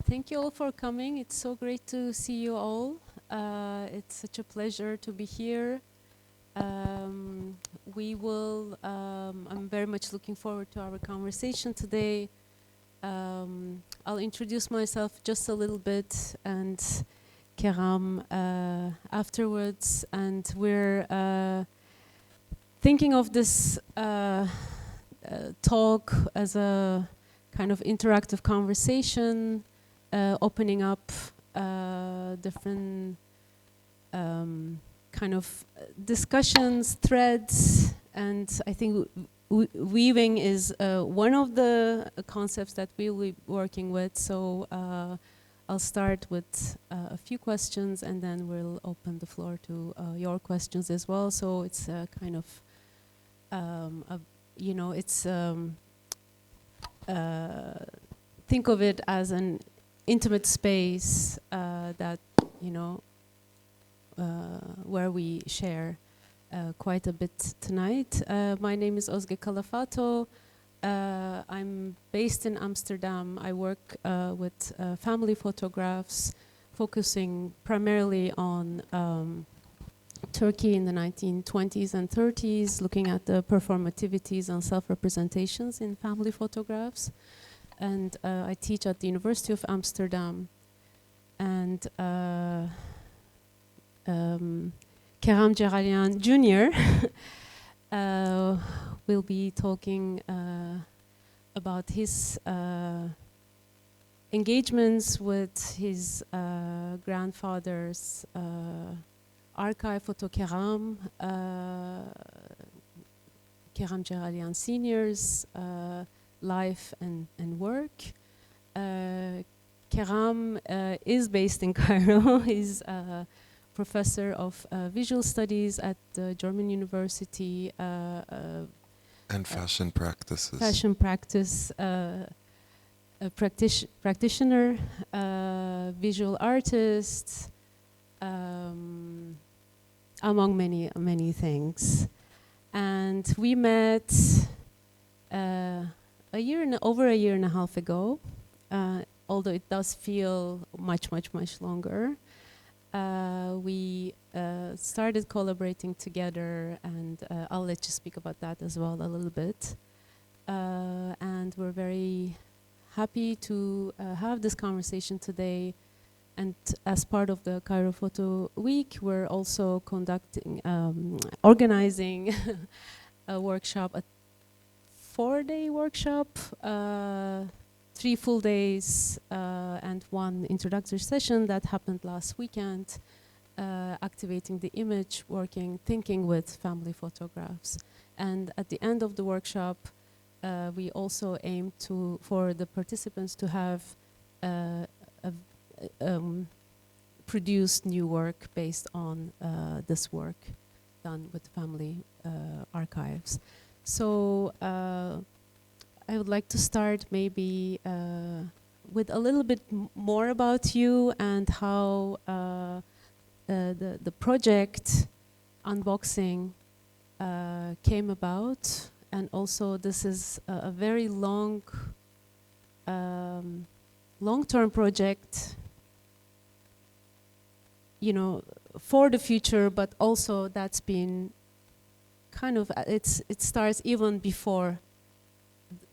Thank you all for coming. It's so great to see you all. It's such a pleasure to be here. I'm very much looking forward to our conversation today. I'll introduce myself just a little bit and Kegham afterwards. And we're thinking of this talk as a kind of interactive conversation, opening up different kind of discussions, threads, and I think weaving is one of the concepts that we'll be working with. So I'll start with a few questions and then we'll open the floor to your questions as well. So it's kind of, think of it as an intimate space that, where we share quite a bit tonight. My name is Ozge Calafato. I'm based in Amsterdam. I work with family photographs, focusing primarily on Turkey in the 1920s and 30s, looking at the performativities and self-representations in family photographs. And I teach at the University of Amsterdam. And Kegham Djeghalian Jr. Will be talking about his engagements with his grandfather's archive, Photo Kegham, Kegham Djeghalian Senior's life and work. Kegham is based in Cairo. He's a professor of visual studies at the German University. And fashion practices. Fashion practice, practitioner, visual artist, among many things. And we met over a year and a half ago, although it does feel much longer. We started collaborating together, and I'll let you speak about that as well a little bit. And we're very happy to have this conversation today. And as part of the Cairo Photo Week, we're also organizing a workshop, a 4-day workshop, 3 full days, and 1 introductory session that happened last weekend, activating the image, thinking with family photographs. And at the end of the workshop, we also aim for the participants to have produced new work based on this work done with family archives. So I would like to start maybe with a little bit more about you and how the project unboxing came about. And also this is a very long-term project, for the future, but also that's been kind of, it starts even before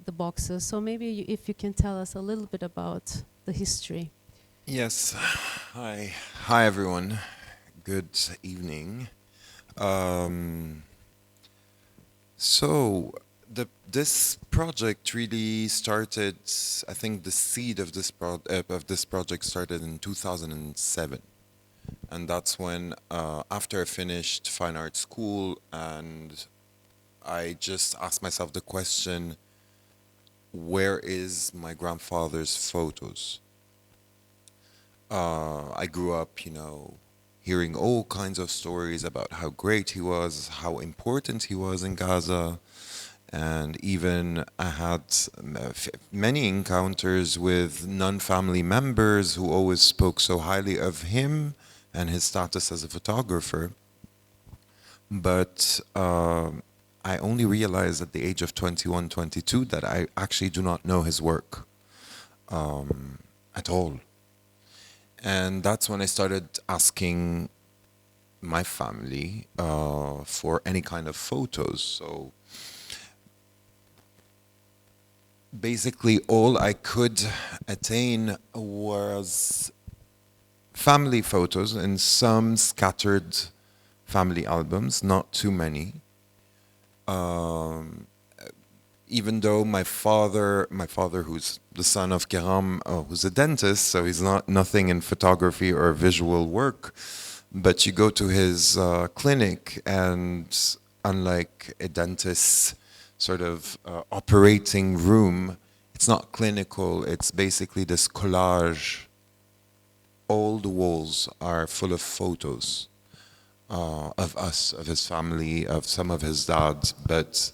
the boxes. So maybe if you can tell us a little bit about the history. Yes. Hi everyone. Good evening. So this project really started, I think the seed of this project started in 2007. And that's when, after I finished fine art school, and I just asked myself the question, where is my grandfather's photos? I grew up, hearing all kinds of stories about how great he was, how important he was in Gaza. And even I had many encounters with non-family members who always spoke so highly of him and his status as a photographer. But I only realized at the age of 21, 22 that I actually do not know his work. at all. And that's when I started asking my family for any kind of photos. So basically, all I could attain was family photos and some scattered family albums, not too many. Um, Even though my father, who's the son of Kegham, who's a dentist, so he's not nothing in photography or visual work, but you go to his clinic, and unlike a dentist's sort of operating room, it's not clinical. It's basically this collage. All the walls are full of photos of us, of his family, of some of his dads, but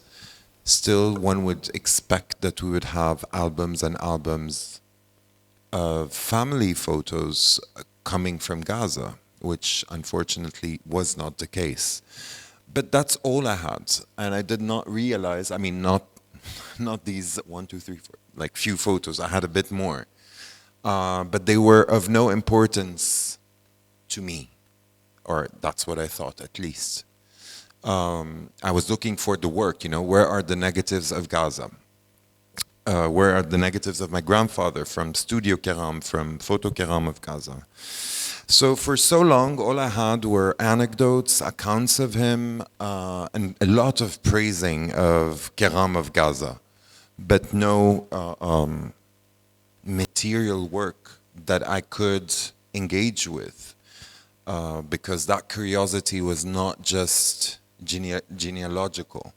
still one would expect that we would have albums and albums of family photos coming from Gaza, which unfortunately was not the case. But that's all I had, and I did not realize. I mean, not these one, two, three, four, like few photos. I had a bit more, but they were of no importance to me, or that's what I thought, at least. I was looking for the work. Where are the negatives of Gaza? Where are the negatives of my grandfather from Studio Kegham, from Photo Kegham of Gaza? So for so long, all I had were anecdotes, accounts of him, and a lot of praising of Kegham of Gaza, but no material work that I could engage with, because that curiosity was not just genealogical.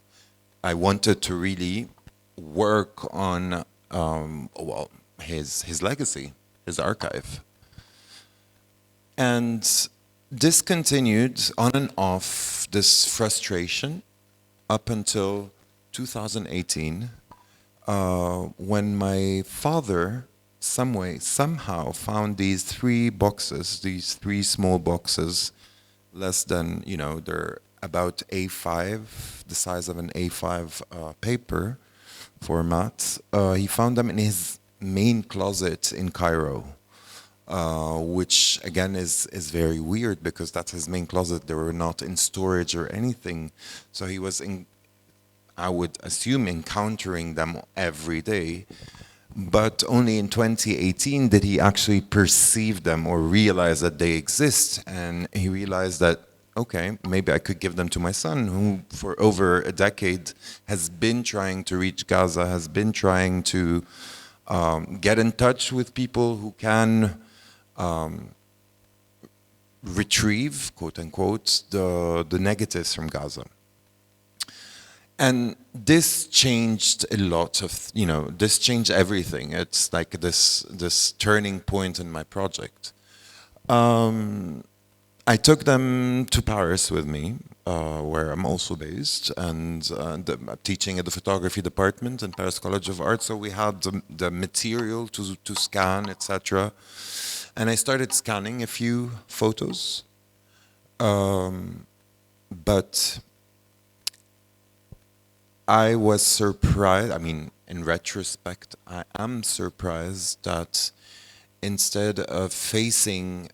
I wanted to really work on his legacy, his archive. And this continued on and off, this frustration, up until 2018, when my father somehow found these three small boxes, less than, they're about A5, the size of an A5 paper format. He found them in his main closet in Cairo, which again is very weird, because that's his main closet. They were not in storage or anything. So he was, I would assume, encountering them every day. But only in 2018 did he actually perceive them or realize that they exist. And he realized that, okay, maybe I could give them to my son, who for over a decade has been trying to reach Gaza, has been trying to get in touch with people who can retrieve, quote unquote, the negatives from Gaza. And this changed a lot of, this changed everything. It's like this turning point in my project. I took them to Paris with me, where I'm also based, and I'm teaching at the photography department in Paris College of Art. So we had the material to scan, etc. And I started scanning a few photos, but I was surprised. I mean, in retrospect, I am surprised that instead of facing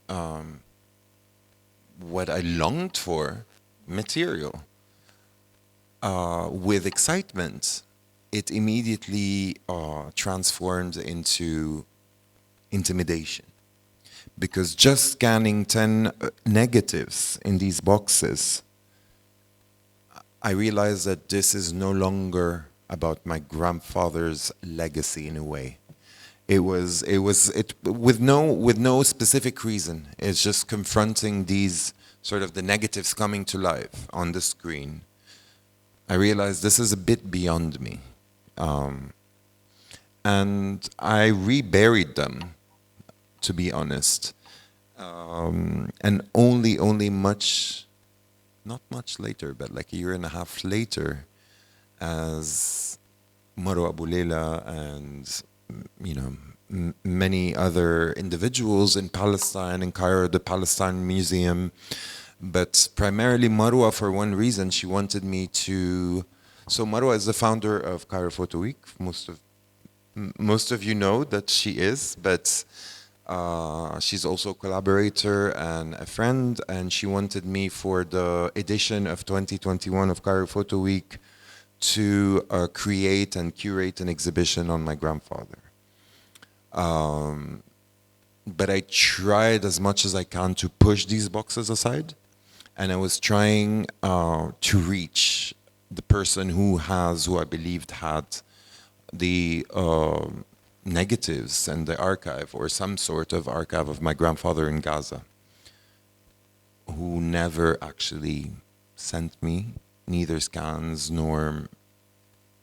what I longed for, material, with excitement, it immediately transformed into intimidation. Because just scanning 10 negatives in these boxes, I realized that this is no longer about my grandfather's legacy in a way. It was with no specific reason. It's just confronting these sort of the negatives coming to life on the screen. I realized this is a bit beyond me, and I reburied them, to be honest, and only not much later, but like a year and a half later, as Marwa Abu Leila and many other individuals in Palestine, in Cairo, the Palestine Museum, but primarily Marwa, for one reason. She wanted me to. So Marwa is the founder of Cairo Photo Week. Most of you know that she is, but She's also a collaborator and a friend, and she wanted me for the edition of 2021 of Cairo Photo Week to create and curate an exhibition on my grandfather. But I tried as much as I can to push these boxes aside, and I was trying to reach the person who I believed had the negatives and the archive or some sort of archive of my grandfather in Gaza, who never actually sent me neither scans nor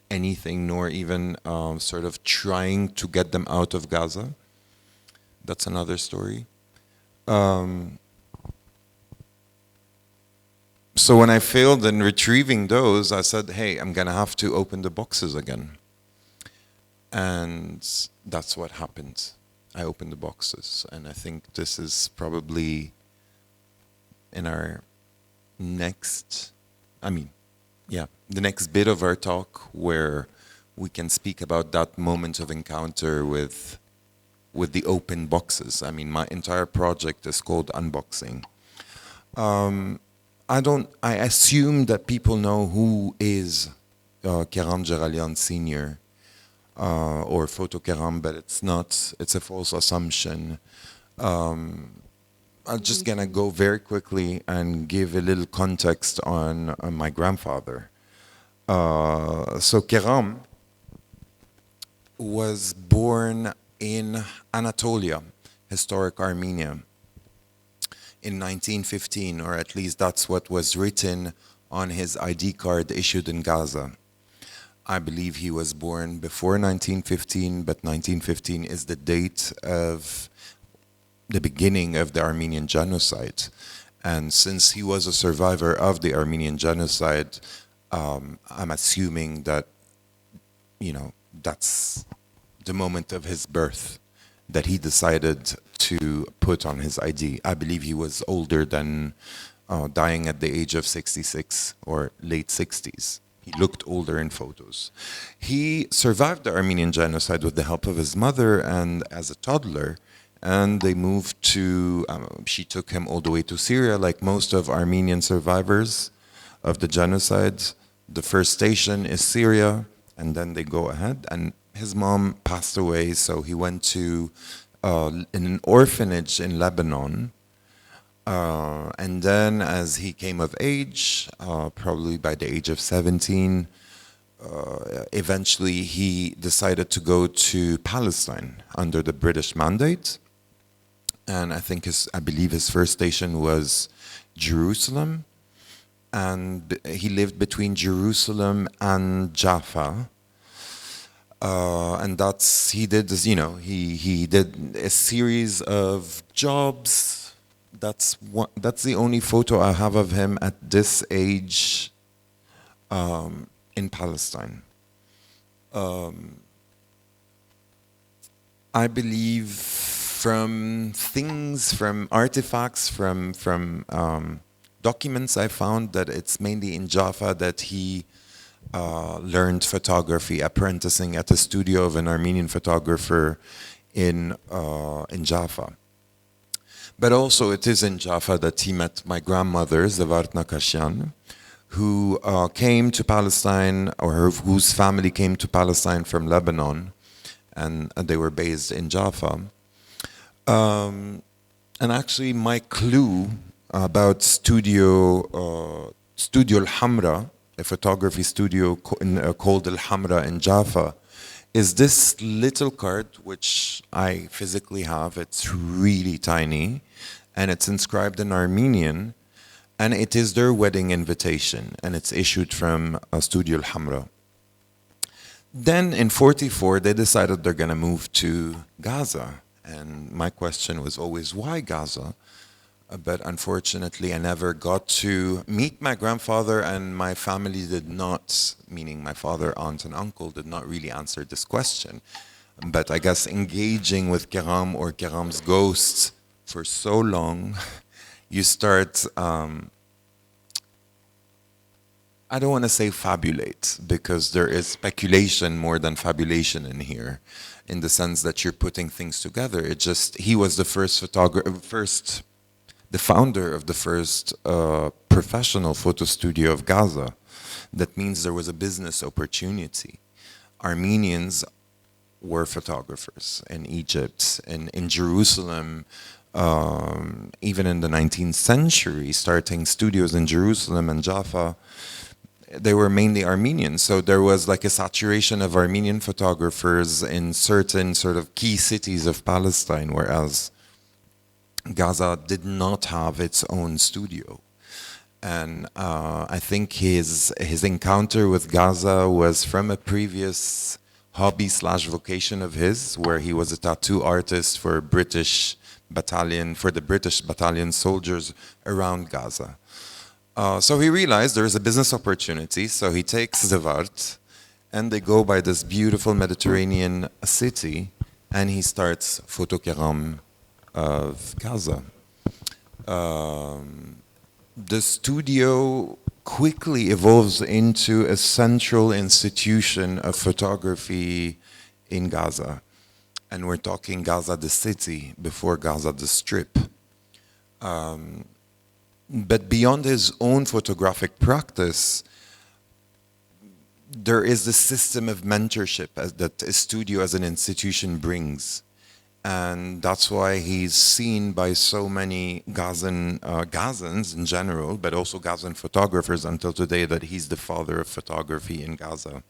anything, nor even sort of trying to get them out of Gaza. That's another story. So when I failed in retrieving those, I said, hey, I'm gonna have to open the boxes again. And that's what happened. I opened the boxes, and I think this is probably in our next, the next bit of our talk where we can speak about that moment of encounter with the open boxes. I mean, my entire project is called Unboxing. I assume that people know who is Kegham Djeghalian Senior, or Photo Kegham, but it's not, it's a false assumption. I'm just gonna go very quickly and give a little context on my grandfather. So Kegham was born in Anatolia, historic Armenia, in 1915, or at least that's what was written on his ID card issued in Gaza. I believe he was born before 1915, but 1915 is the date of the beginning of the Armenian genocide. And since he was a survivor of the Armenian genocide, I'm assuming that, that's the moment of his birth that he decided to put on his ID. I believe he was older than dying at the age of 66 or late 60s. He looked older in photos. He survived the Armenian genocide with the help of his mother and as a toddler, and they moved to, she took him all the way to Syria, like most of Armenian survivors of the genocide. The first station is Syria, and then they go ahead, and his mom passed away, so he went to an orphanage in Lebanon. And then as he came of age, probably by the age of 17, eventually he decided to go to Palestine under the British mandate. And I believe his first station was Jerusalem. And he lived between Jerusalem and Jaffa. And he did a series of jobs. That's the only photo I have of him at this age in Palestine. I believe from artifacts, from documents I found, that it's mainly in Jaffa that he learned photography, apprenticing at the studio of an Armenian photographer in Jaffa. But also it is in Jaffa that he met my grandmother, Zavart Nakashian, who came to Palestine, or whose family came to Palestine from Lebanon, and they were based in Jaffa. And actually my clue about Studio Al-Hamra, a photography studio called Al-Hamra in Jaffa, is this little card, which I physically have. It's really tiny, and it's inscribed in Armenian, and it is their wedding invitation, and it's issued from Studio Al-Hamra. Then in 44, they decided they're gonna move to Gaza, and my question was always, why Gaza? But unfortunately, I never got to meet my grandfather, and my family did not, meaning my father, aunt, and uncle, did not really answer this question. But I guess engaging with Kegham or Kegham's ghosts for so long, you start I don't want to say fabulate, because there is speculation more than fabulation in here, in the sense that you're putting things together. It just, he was the first photographer, the founder of the first professional photo studio of Gaza. That means there was a business opportunity. Armenians were photographers in Egypt and in Jerusalem, even in the 19th century, starting studios in Jerusalem and Jaffa. They were mainly Armenians, so there was like a saturation of Armenian photographers in certain sort of key cities of Palestine, whereas Gaza did not have its own studio. And I think his encounter with Gaza was from a previous hobby slash vocation of his, where he was a tattoo artist for the British battalion soldiers around Gaza. So he realized there is a business opportunity, so he takes Zevart, and they go by this beautiful Mediterranean city, and he starts Photo Kegham of Gaza. The studio quickly evolves into a central institution of photography in Gaza. And we're talking Gaza the city before Gaza the Strip. But beyond his own photographic practice, there is the system of mentorship that a studio as an institution brings. And that's why he's seen by so many Gazans in general, but also Gazan photographers until today, that he's the father of photography in Gaza,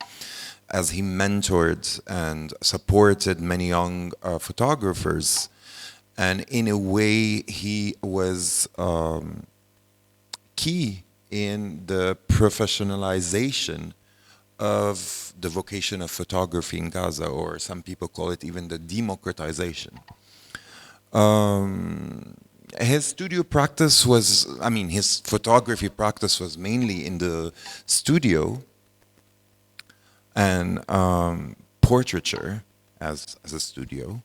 as he mentored and supported many young photographers. And in a way, he was key in the professionalization of the vocation of photography in Gaza, or some people call it even the democratization. His studio practice was, his photography practice was mainly in the studio and portraiture as a studio.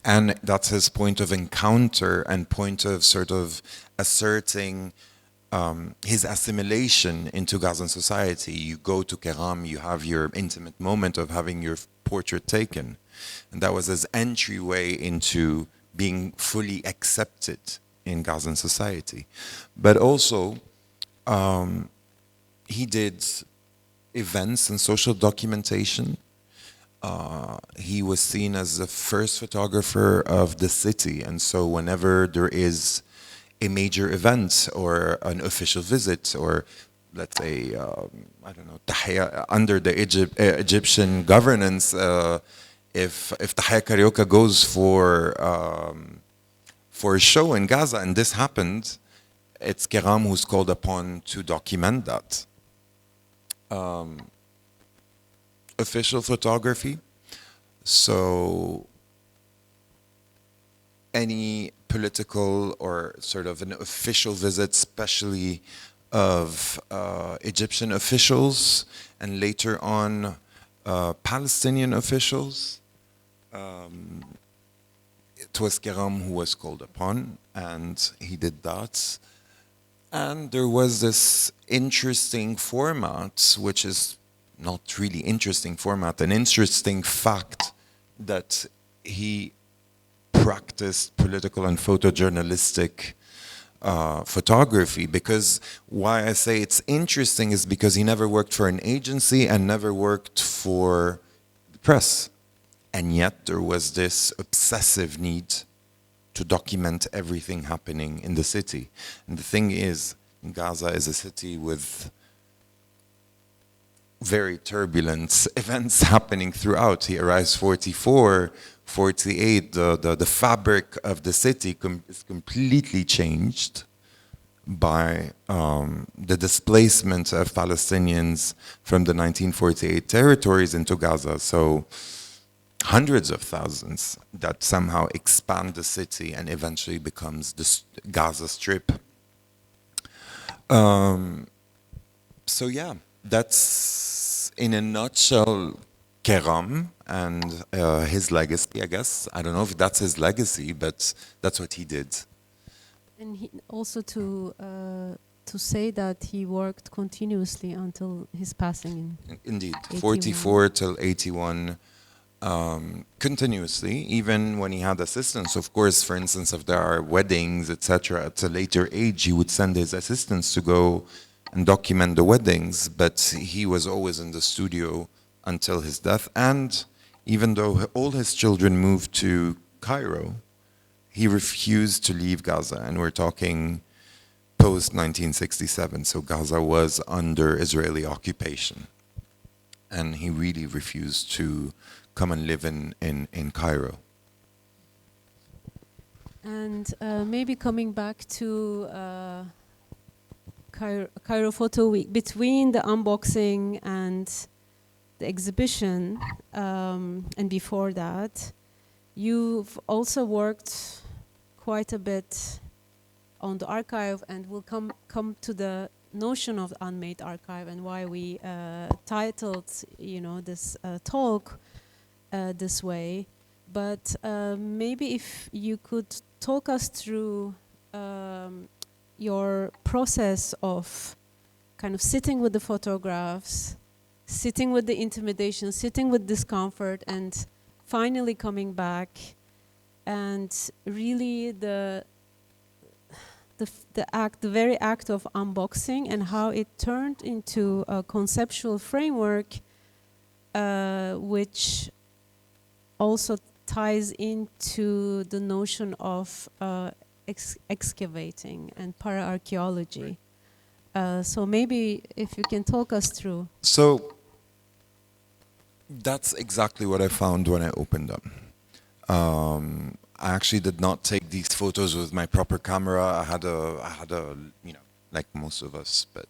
And that's his point of encounter and point of sort of asserting his assimilation into Gazan society. You go to Kegham, you have your intimate moment of having your portrait taken. And that was his entryway into being fully accepted in Gazan society. But also, he did events and social documentation. He was seen as the first photographer of the city. And so whenever there is a major event or an official visit, or let's say, I don't know, Tahia, under the Egyptian governance, if Tahia Carioca goes for a show in Gaza, and this happened, it's Kegham who's called upon to document that. Official photography, so any political or sort of an official visit, especially of Egyptian officials and later on Palestinian officials. It was Kegham who was called upon, and he did that. And there was this interesting format, which is not really interesting format, an interesting fact that he practiced political and photojournalistic photography. Because why I say it's interesting is because he never worked for an agency and never worked for the press. And yet there was this obsessive need to document everything happening in the city. And the thing is, Gaza is a city with very turbulent events happening throughout. He arrives 44, 48, the fabric of the city is completely changed by the displacement of Palestinians from the 1948 territories into Gaza. So hundreds of thousands that somehow expand the city and eventually becomes the Gaza Strip. So yeah, that's in a nutshell Kegham and his legacy, I guess. I don't know if that's his legacy, but that's what he did. And he also to to say that he worked continuously until his passing in Indeed, 81. 44 till 81, continuously, even when he had assistants. Of course, for instance, if there are weddings, etc., at a later age, he would send his assistants to go and document the weddings, but he was always in the studio until his death. And even though all his children moved to Cairo, he refused to leave Gaza, and we're talking post 1967, so Gaza was under Israeli occupation, and he really refused to come and live in Cairo. And maybe coming back to Cairo Photo Week, between the unboxing and the exhibition, and before that, you've also worked quite a bit on the archive, and we'll come to the notion of Unmade archive and why we titled, this talk this way. But maybe if you could talk us through your process of kind of sitting with the photographs, sitting with the intimidation, sitting with discomfort, and finally coming back, and really the very act of unboxing and how it turned into a conceptual framework, which also ties into the notion of excavating and para-archaeology. So maybe if you can talk us through. So that's exactly what I found when I opened them. I actually did not take these photos with my proper camera. I had a, like most of us, but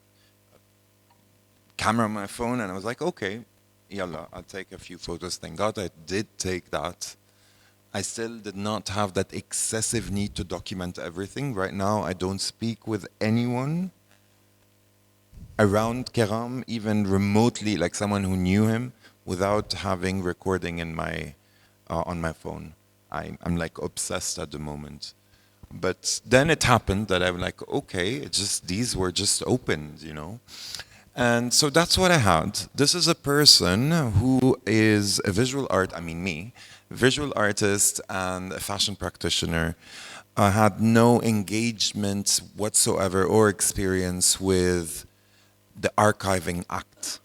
camera on my phone, and I was like, okay, yalla, I'll take a few photos. Thank God I did take that. I still did not have that excessive need to document everything. Right now, I don't speak with anyone around Kegham, even remotely, like someone who knew him, without having recording in my on my phone. I'm like obsessed at the moment. But then it happened that I'm like, okay, these were just opened, And so that's what I had. This is a person who is a visual artist and a fashion practitioner. I had no engagement whatsoever or experience with the archiving act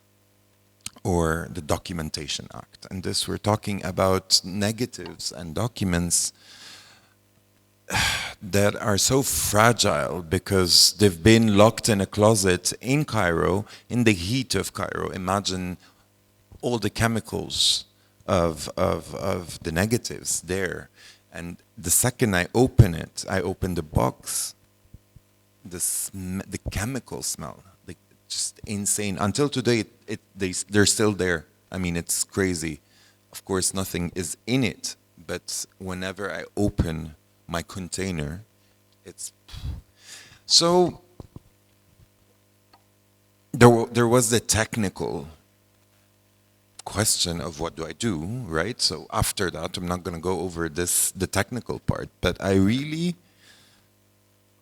or the documentation act. And this, we're talking about negatives and documents that are so fragile because they've been locked in a closet in Cairo, in the heat of Cairo. Imagine all the chemicals of the negatives there. And the second I open the box, the chemical smell, just insane. Until today, they're still there. I mean, it's crazy. Of course, nothing is in it, but whenever I open my container, it's... So there was the technical question of what do I do, right? So after that, I'm not going to go over the technical part, but I really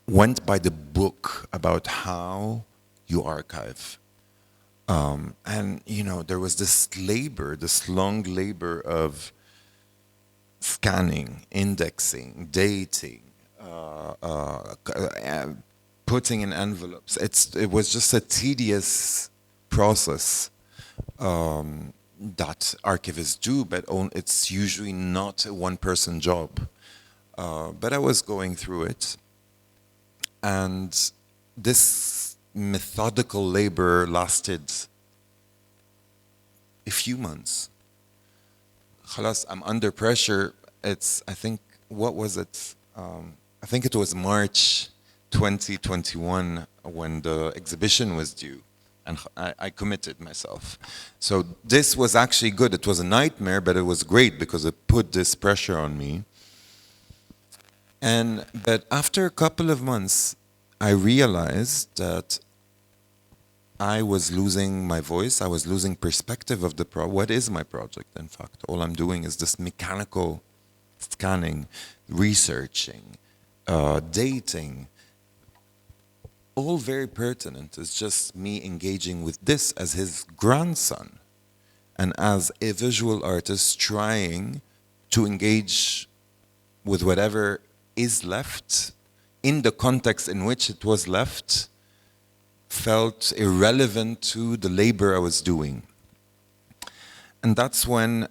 went by the book about how you archive. And, there was this long labor of scanning, indexing, dating, putting in envelopes. It was just a tedious process that archivists do, but it's usually not a one-person job. But I was going through it, and this methodical labor lasted a few months. Khalas, I'm under pressure. I think, what was it? I think it was March 2021 when the exhibition was due, and I committed myself. So this was actually good. It was a nightmare, but it was great because it put this pressure on me. But after a couple of months, I realized that I was losing my voice. I was losing perspective of what is my project, in fact. All I'm doing is this mechanical scanning, researching, dating. all very pertinent. It's just me engaging with this as his grandson and as a visual artist trying to engage with whatever is left in the context in which it was left felt irrelevant to the labor I was doing. And that's when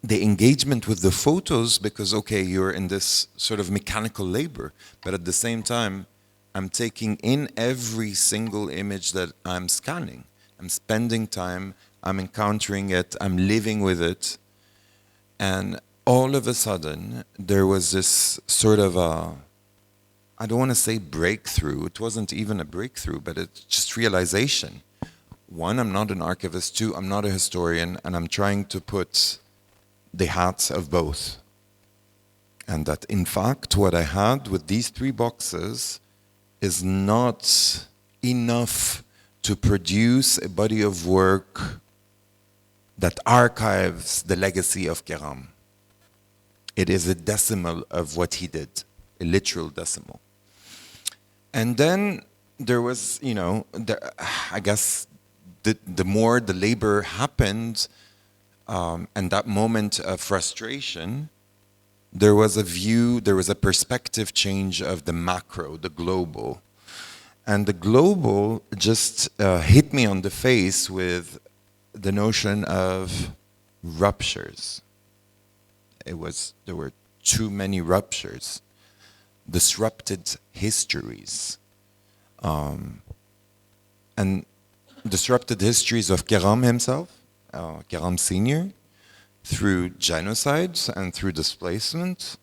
the engagement with the photos, because okay, you're in this sort of mechanical labor, but at the same time, I'm taking in every single image that I'm scanning. I'm spending time, I'm encountering it, I'm living with it. And all of a sudden, there was this sort of a, I don't want to say breakthrough, it wasn't even a breakthrough, but it's just realization. One, I'm not an archivist. Two, I'm not a historian, and I'm trying to put the hats of both. And that in fact, what I had with these 3 boxes is not enough to produce a body of work that archives the legacy of Kegham. It is a decimal of what he did, a literal decimal. And then there was, you know, I guess the more the labor happened, and that moment of frustration, there was a view, there was a perspective change of the macro, the global. And the global just hit me on the face with the notion of ruptures. There were too many ruptures, disrupted histories. And disrupted histories of Kegham himself, Kegham Senior, through genocide and through displacement,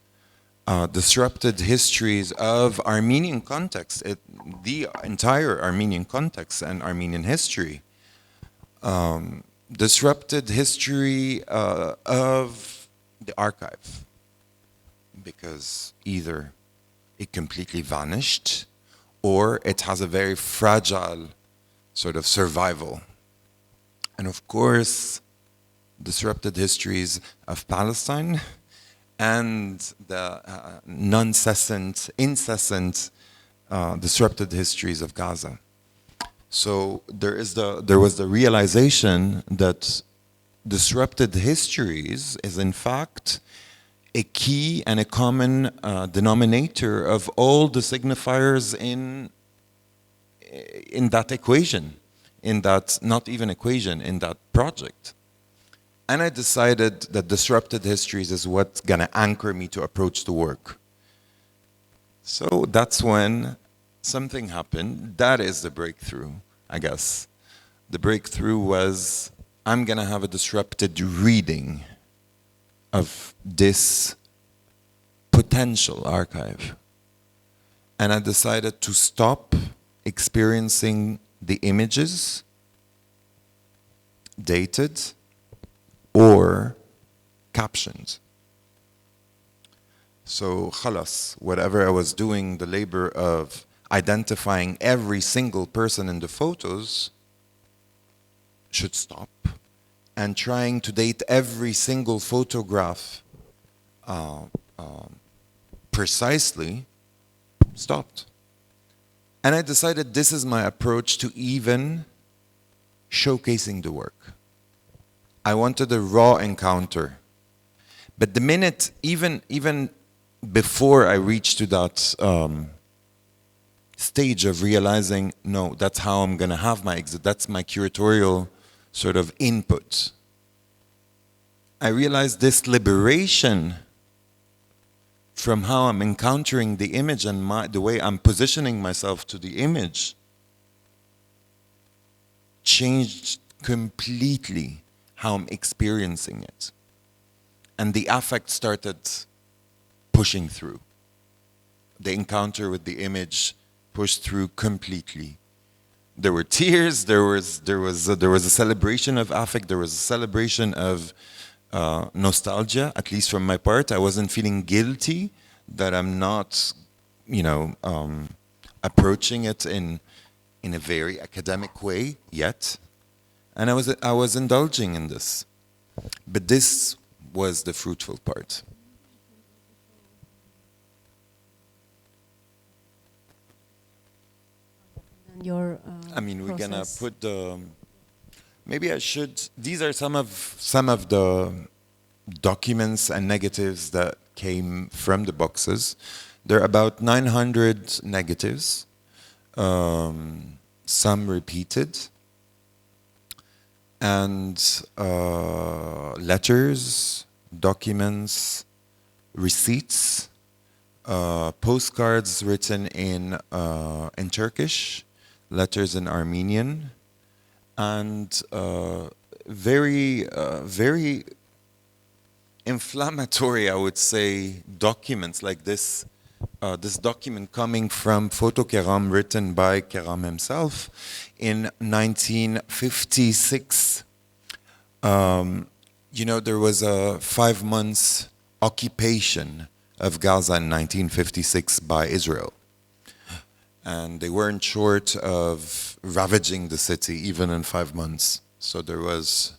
disrupted histories of Armenian context, the entire Armenian context and Armenian history, disrupted history of the archive, because either it completely vanished or it has a very fragile sort of survival. And of course, disrupted histories of Palestine and the incessant disrupted histories of Gaza. So there was the realization that disrupted histories is in fact a key and a common denominator of all the signifiers in that equation, in that, not even equation, in that project. And I decided that disrupted histories is what's gonna anchor me to approach the work. So that's when something happened. That is the breakthrough, I guess. The breakthrough was, I'm gonna have a disrupted reading of this potential archive. And I decided to stop experiencing the images dated or captioned. So khalas, whatever I was doing, the labor of identifying every single person in the photos should stop, and trying to date every single photograph precisely stopped. And I decided this is my approach to even showcasing the work. I wanted a raw encounter. But the minute, even before I reached to that stage of realizing, no, that's how I'm gonna have my exit, that's my curatorial sort of input, I realized this liberation from how I'm encountering the image and the way I'm positioning myself to the image changed completely how I'm experiencing it. And the affect started pushing through. The encounter with the image pushed through completely. There were tears, there was a celebration of affect, there was a celebration of nostalgia, at least from my part. I wasn't feeling guilty that I'm not, approaching it in a very academic way yet. And I was indulging in this. But this was the fruitful part. your I mean, we're gonna process. put the. Maybe I should. These are some of the documents and negatives that came from the boxes. There are about 900 negatives, some repeated, and letters, documents, receipts, postcards written in Turkish, letters in Armenian, and very inflammatory, I would say, documents like this. This document coming from Photo Kegham, written by Kegham himself in 1956. You know, there was a 5 months occupation of Gaza in 1956 by Israel. And they weren't short of ravaging the city even in 5 months. So there was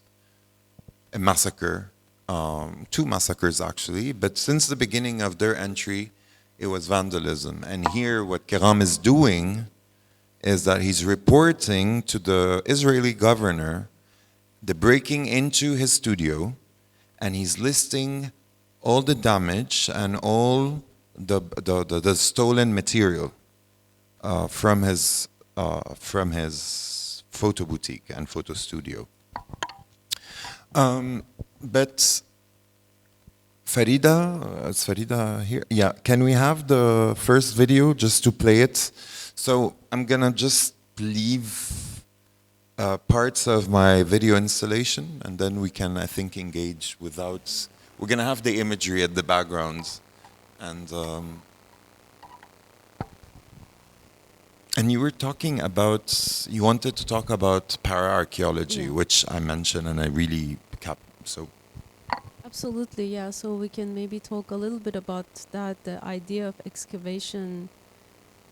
a massacre, 2 massacres actually, but since the beginning of their entry, it was vandalism. And here what Kegham is doing is that he's reporting to the Israeli governor the breaking into his studio, and he's listing all the damage and all the stolen material from his photo boutique and photo studio. But Farida, is Farida here? Yeah, can we have the first video just to play it? So I'm gonna just leave parts of my video installation, and then we can, I think, engage without. We're gonna have the imagery at the background, and you were talking about. You wanted to talk about para-archaeology, Yeah. which I mentioned, and I really so. Absolutely, yeah. So we can maybe talk a little bit about that, the idea of excavation,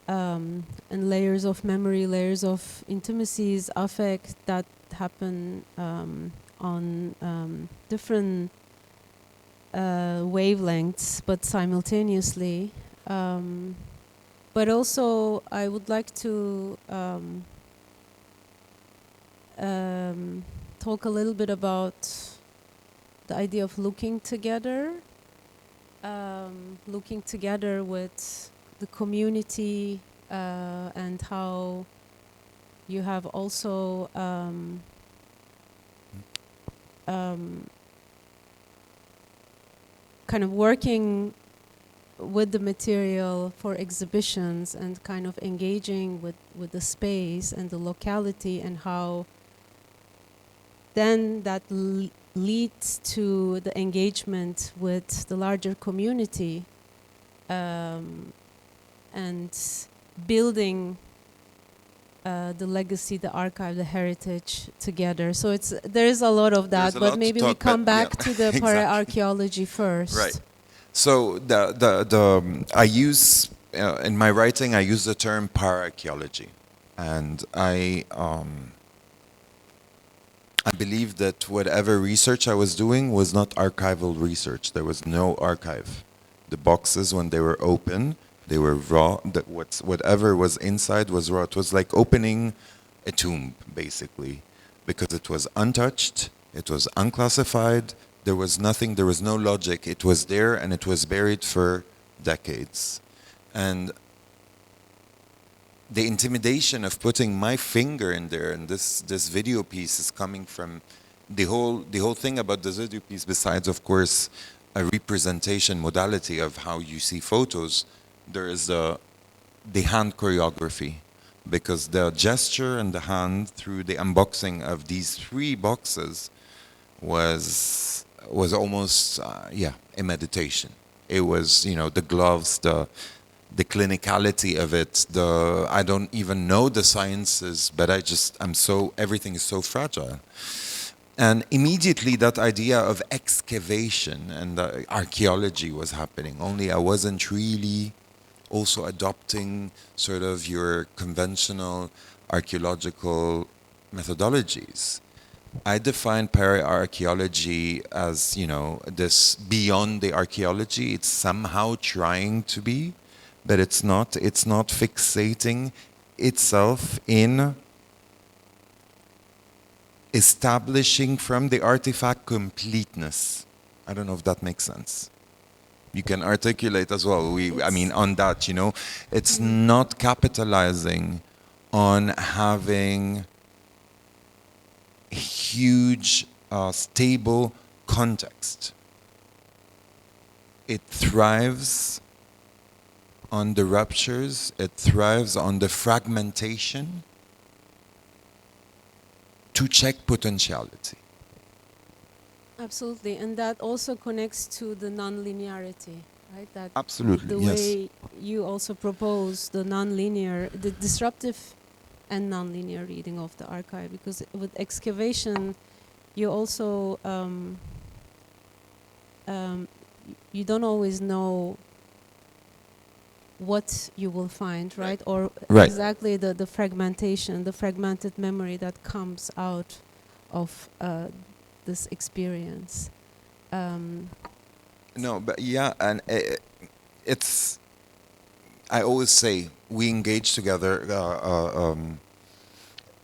and layers of memory, layers of intimacies, affect that happen on different wavelengths, but simultaneously. But also, I would like to talk a little bit about the idea of looking together with the community, and how you have also kind of working with the material for exhibitions and kind of engaging with the space and the locality, and how then that leads to the engagement with the larger community, and building the legacy, the archive, the heritage together. So there is a lot of that, but maybe we come back to the exactly. para-archaeology first. Right. So I use in my writing I use the term para-archaeology, and I believe that whatever research I was doing was not archival research. There was no archive. The boxes, when they were open, they were raw. Whatever was inside was raw. It was like opening a tomb, basically, because it was untouched, it was unclassified, there was nothing, there was no logic. It was there and it was buried for decades. And the intimidation of putting my finger in there, and this video piece is coming from the whole thing about the video piece, besides of course a representation modality of how you see photos, there is the hand choreography, because the gesture and the hand through the unboxing of these 3 boxes was almost a meditation. It was, you know, the gloves, the clinicality of it, I don't even know the sciences, but everything is so fragile. And immediately that idea of excavation and archaeology was happening, only I wasn't really also adopting sort of your conventional archaeological methodologies. I define para-archaeology as, you know, this beyond the archaeology. It's somehow trying to be, but it's not fixating itself in establishing from the artifact completeness. I don't know if that makes sense. You can articulate as well. I mean, on that, you know, it's not capitalizing on having huge, stable context. It thrives on the ruptures, it thrives on the fragmentation to check potentiality. Absolutely, and that also connects to the non-linearity, right? That Absolutely, the yes. way you also propose the non-linear, the disruptive and non-linear reading of the archive, because with excavation, you also you don't always know what you will find, right? Or Right. exactly the fragmentation, the fragmented memory that comes out of this experience. No, but yeah, and it's, I always say, we engage together.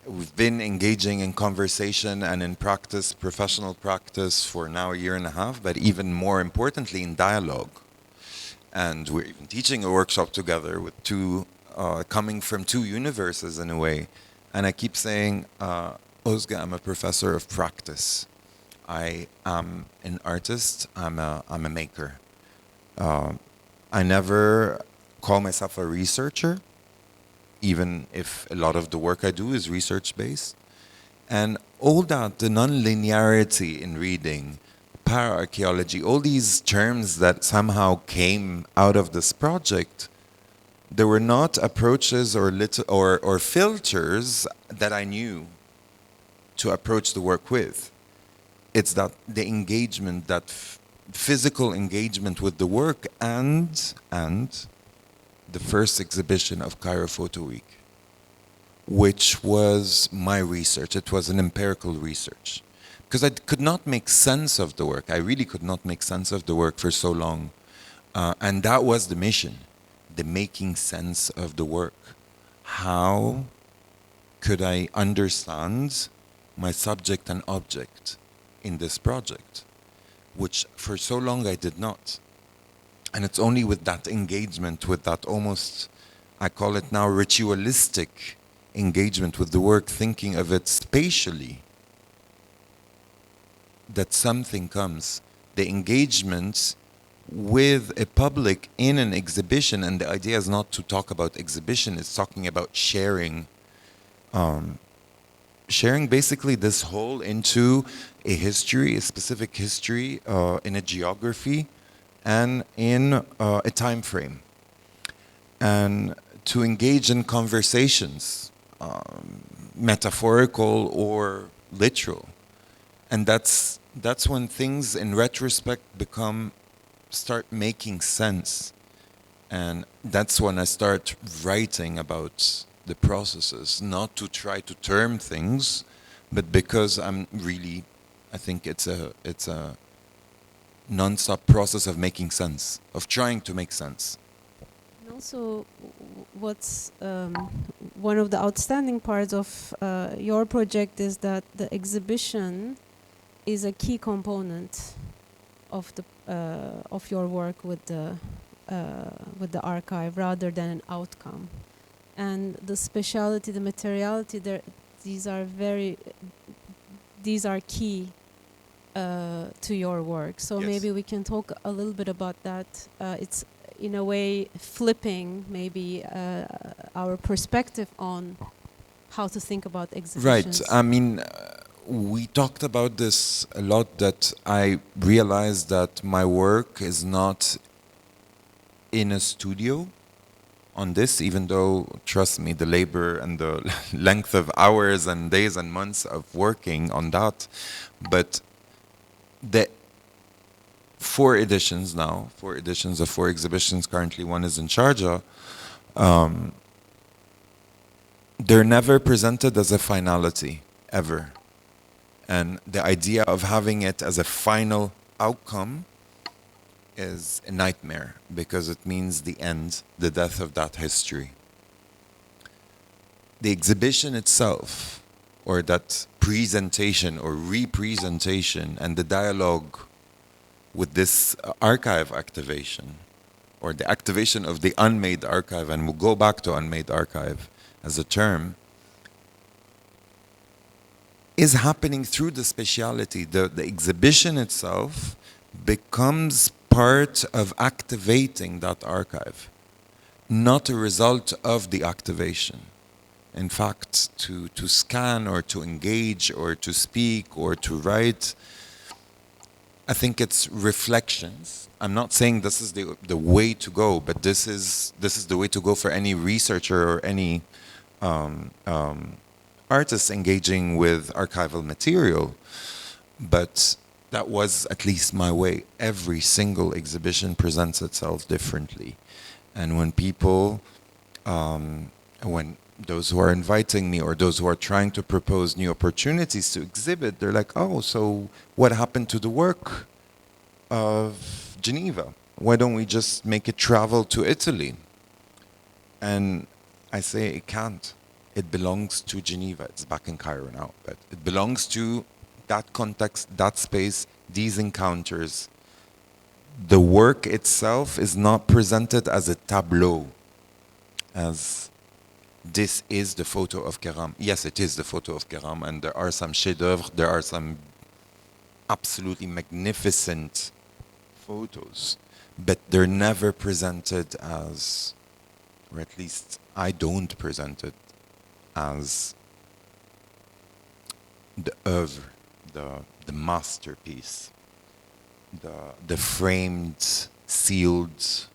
We've been engaging in conversation and in practice, professional practice, for now a year and a half, but even more importantly, in dialogue. And we're even teaching a workshop together with two, coming from two universes in a way. And I keep saying, Ozge, I'm a professor of practice. I am an artist, I'm a maker. I never call myself a researcher, even if a lot of the work I do is research-based. And all that, the non-linearity in reading, para-archaeology, all these terms that somehow came out of this project, there were not approaches or filters that I knew to approach the work with. It's that the engagement, that physical engagement with the work and the first exhibition of Cairo Photo Week, which was my research. It was an empirical research. Because I could not make sense of the work. I really could not make sense of the work for so long. And that was the mission, the making sense of the work. How could I understand my subject and object in this project, which for so long I did not. And it's only with that engagement, with that almost, I call it now ritualistic engagement with the work, thinking of it spatially, that something comes. The engagement with a public in an exhibition, and the idea is not to talk about exhibition, it's talking about sharing, sharing basically this whole into a history, a specific history, in a geography, and in a time frame. And to engage in conversations, metaphorical or literal. And that's when things in retrospect start making sense. And that's when I start writing about the processes, not to try to term things, but because I think it's a non-stop process of making sense, of trying to make sense. And also, what's one of the outstanding parts of your project is that the exhibition is a key component of the of your work with the archive, rather than an outcome. And the speciality, the materiality, these are key to your work. So Yes. maybe we can talk a little bit about that. It's in a way flipping maybe our perspective on how to think about exhibitions. Right. I mean, we talked about this a lot, that I realized that my work is not in a studio on this, even though, trust me, the labor and the length of hours and days and months of working on that. But the 4 editions now, 4 editions of 4 exhibitions, currently one is in Sharjah, they're never presented as a finality, ever. And the idea of having it as a final outcome is a nightmare, because it means the end, the death of that history. the exhibition itself, or that presentation or representation, and the dialogue with this archive activation, or the activation of the Unmade archive, and we'll go back to Unmade archive as a term, is happening through the speciality. The exhibition itself becomes part of activating that archive, not a result of the activation. In fact, to scan or to engage or to speak or to write, I think it's reflections. I'm not saying this is the way to go, but this is the way to go for any researcher or any artist engaging with archival material. But that was at least my way. Every single exhibition presents itself differently. And when people, when those who are inviting me or those who are trying to propose new opportunities to exhibit, they're like, oh, so what happened to the work of Geneva? Why don't we just make it travel to Italy? And I say it can't. It belongs to Geneva. It's back in Cairo now, but it belongs to that context, that space, these encounters. The work itself is not presented as a tableau, as this is the photo of Kegham. Yes, it is the photo of Kegham, and there are some chefs-d'oeuvre, there are some absolutely magnificent photos, but they're never presented as, or at least I don't present it as the oeuvre, the masterpiece, the framed, sealed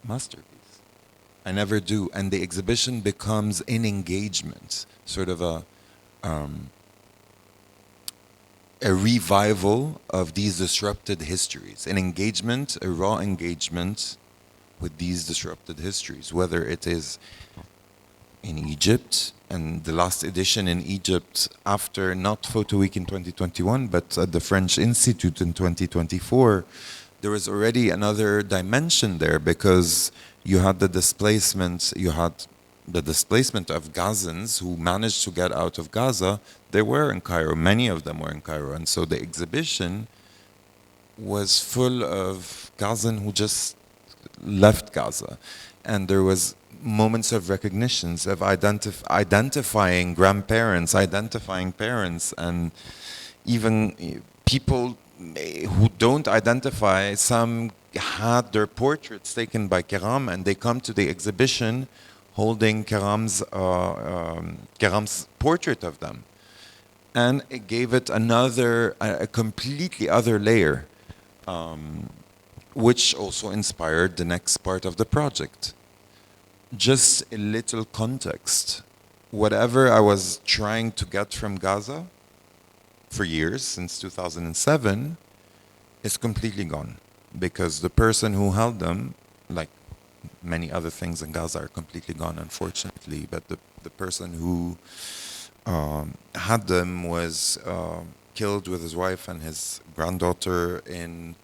masterpiece. I never do, and the exhibition becomes an engagement, sort of a revival of these disrupted histories, an engagement, a raw engagement with these disrupted histories, whether it is in Egypt, and the last edition in Egypt after not Photo Week in 2021, but at the French Institute in 2024, there was already another dimension there, because you had the displacement, of Gazans who managed to get out of Gaza. They were in Cairo, many of them were in Cairo, and so the exhibition was full of Gazan who just left Gaza. And there was moments of recognitions, of identifying grandparents, identifying parents, and even people who don't identify. Some had their portraits taken by Kegham, and they come to the exhibition holding Kegham's portrait of them. And it gave it a completely other layer, which also inspired the next part of the project. Just a little context. Whatever I was trying to get from Gaza for years, since 2007, is completely gone. Because the person who held them, like many other things in Gaza, are completely gone, unfortunately. But the person who had them was killed with his wife and his granddaughter in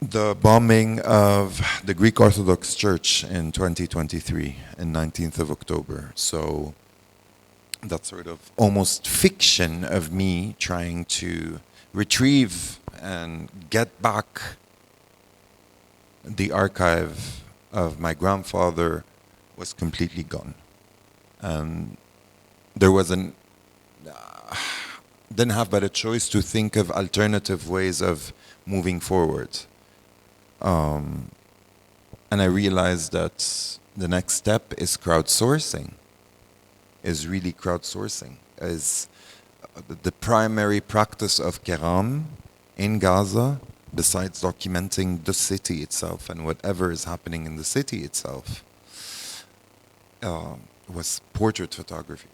the bombing of the Greek Orthodox Church in 2023, in 19th of October. So that sort of almost fiction of me trying to retrieve and get back the archive of my grandfather was completely gone. There was didn't have but a choice to think of alternative ways of moving forward. And I realized that the next step is crowdsourcing, is really crowdsourcing, is the primary practice of Kegham in Gaza, besides documenting the city itself and whatever is happening in the city itself, was portrait photography.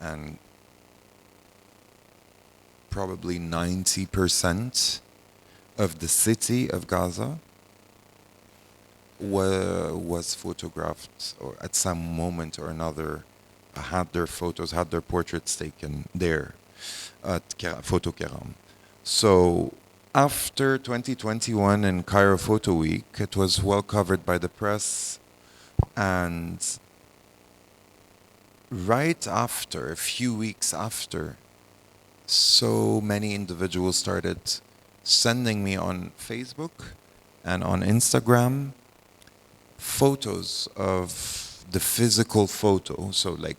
And probably 90% of the city of Gaza was photographed, or at some moment or another had their photos, had their portraits taken there at Photo Kegham. So after 2021 in Cairo Photo Week, it was well covered by the press, and right after, a few weeks after, so many individuals started sending me on Facebook and on Instagram photos of the physical photo, so like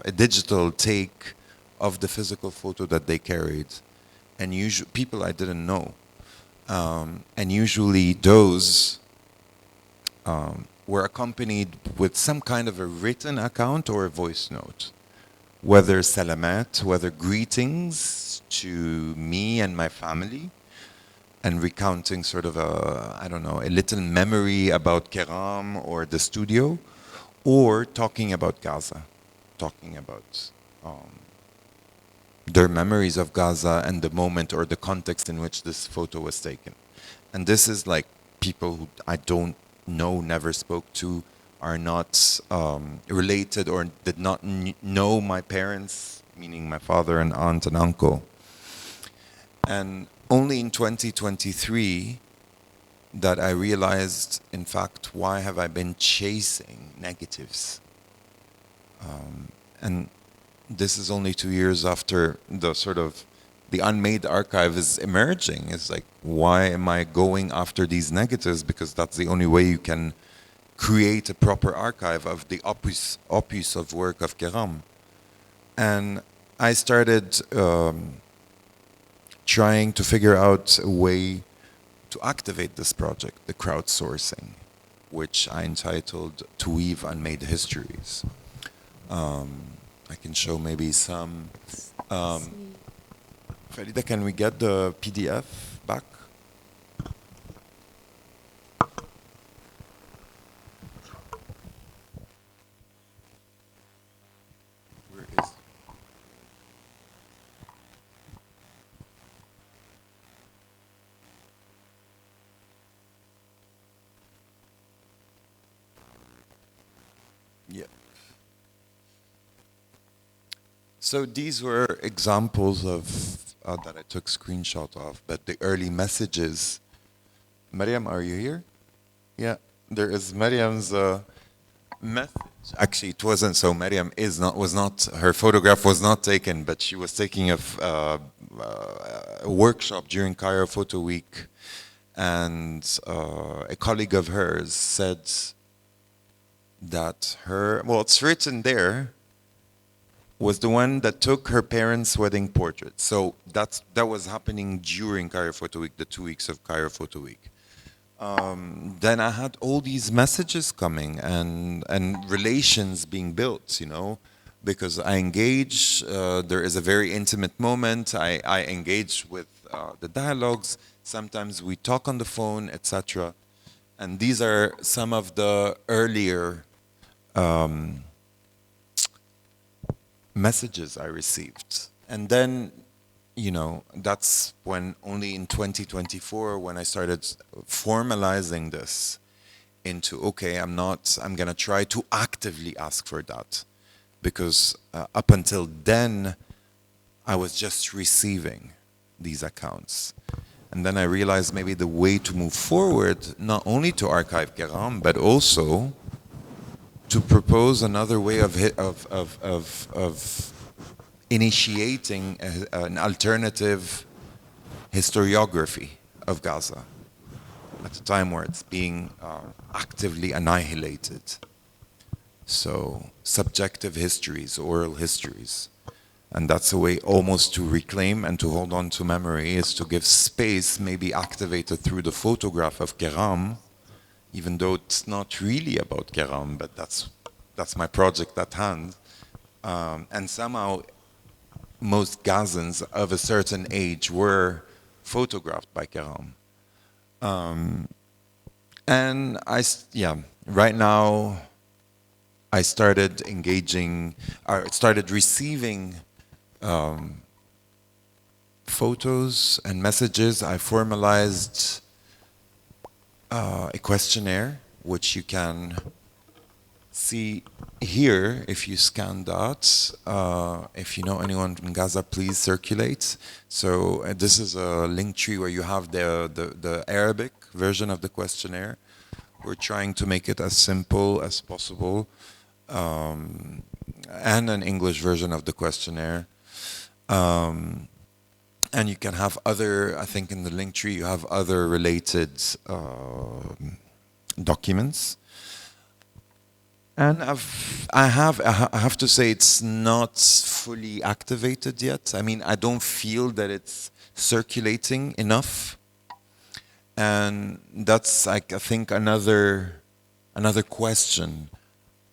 a digital take of the physical photo that they carried, and people I didn't know, and usually those were accompanied with some kind of a written account or a voice note, whether salamat, whether greetings to me and my family, and recounting sort of I don't know, a little memory about Kegham or the studio, or talking about Gaza, talking about their memories of Gaza and the moment or the context in which this photo was taken. And this is like people who I don't know, never spoke to, are not related or did not know my parents, meaning my father and aunt and uncle. And only in 2023 that I realized, in fact, why have I been chasing negatives? And this is only 2 years after the sort of the Unmade archive is emerging. It's like, why am I going after these negatives? Because that's the only way you can create a proper archive of the opus of work of Kegham. And I started trying to figure out a way to activate this project, the crowdsourcing, which I entitled To Weave Unmade Histories. I can show maybe some. Farida, can we get the PDF back? Where is? Yeah. So these were examples of that I took screenshot of, but the early messages. Mariam, are you here? Yeah, there is Mariam's message. Actually, it wasn't. So Mariam was not. Her photograph was not taken, but she was taking a workshop during Cairo Photo Week, and a colleague of hers said that it's written there, was the one that took her parents' wedding portrait. So that was happening during Cairo Photo Week, the 2 weeks of Cairo Photo Week. Then I had all these messages coming and relations being built, because I engage. There is a very intimate moment. I engage with the dialogues. Sometimes we talk on the phone, etc. And these are some of the earlier messages I received. And then, that's when only in 2024 when I started formalizing this into, okay, I'm going to try to actively ask for that. Because up until then, I was just receiving these accounts. And then I realized maybe the way to move forward, not only to archive Kegham, but also to propose another way of initiating an alternative historiography of Gaza at a time where it's being actively annihilated. So subjective histories, oral histories. And that's a way almost to reclaim and to hold on to memory, is to give space, maybe activated through the photograph of Kegham, even though it's not really about Kegham, but that's my project at hand. And somehow most Gazans of a certain age were photographed by Kegham. And right now I started engaging, I started receiving photos and messages. I formalized a questionnaire, which you can See, here, if you scan that, if you know anyone from Gaza, please circulate. So this is a link tree where you have the Arabic version of the questionnaire. We're trying to make it as simple as possible, and an English version of the questionnaire. And you can have other, I think in the link tree, you have other related documents. And I have to say it's not fully activated yet. I mean, I don't feel that it's circulating enough. And that's like, I think another question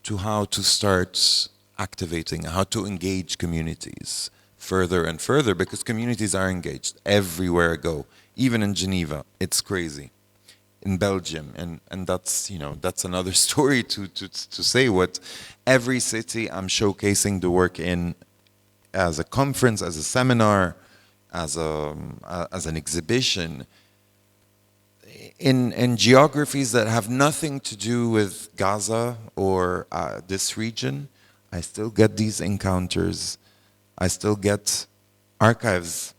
to how to start activating, how to engage communities further and further, because communities are engaged everywhere I go, even in Geneva. It's crazy. In Belgium, and that's, you know, that's another story to say what every city I'm showcasing the work in, as a conference, as a seminar, as an exhibition, in geographies that have nothing to do with Gaza or this region. I still get these encounters. I still get archives.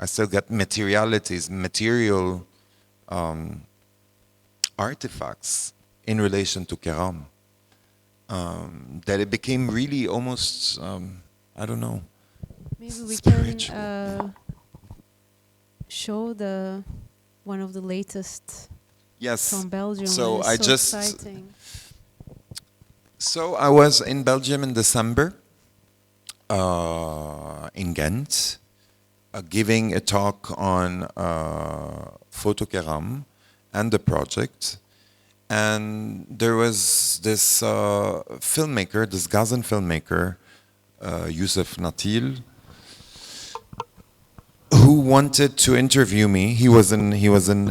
I still get materialities, material artifacts in relation to Kegham, that it became really almost, I don't know, Maybe we spiritual. can show one of the latest Yes. from Belgium. So It's I so just, exciting. so I was in Belgium in December, in Ghent, giving a talk on Photo Kegham and the project. And there was this filmmaker, this Gazan filmmaker, Youssef Natil, who wanted to interview me. He was in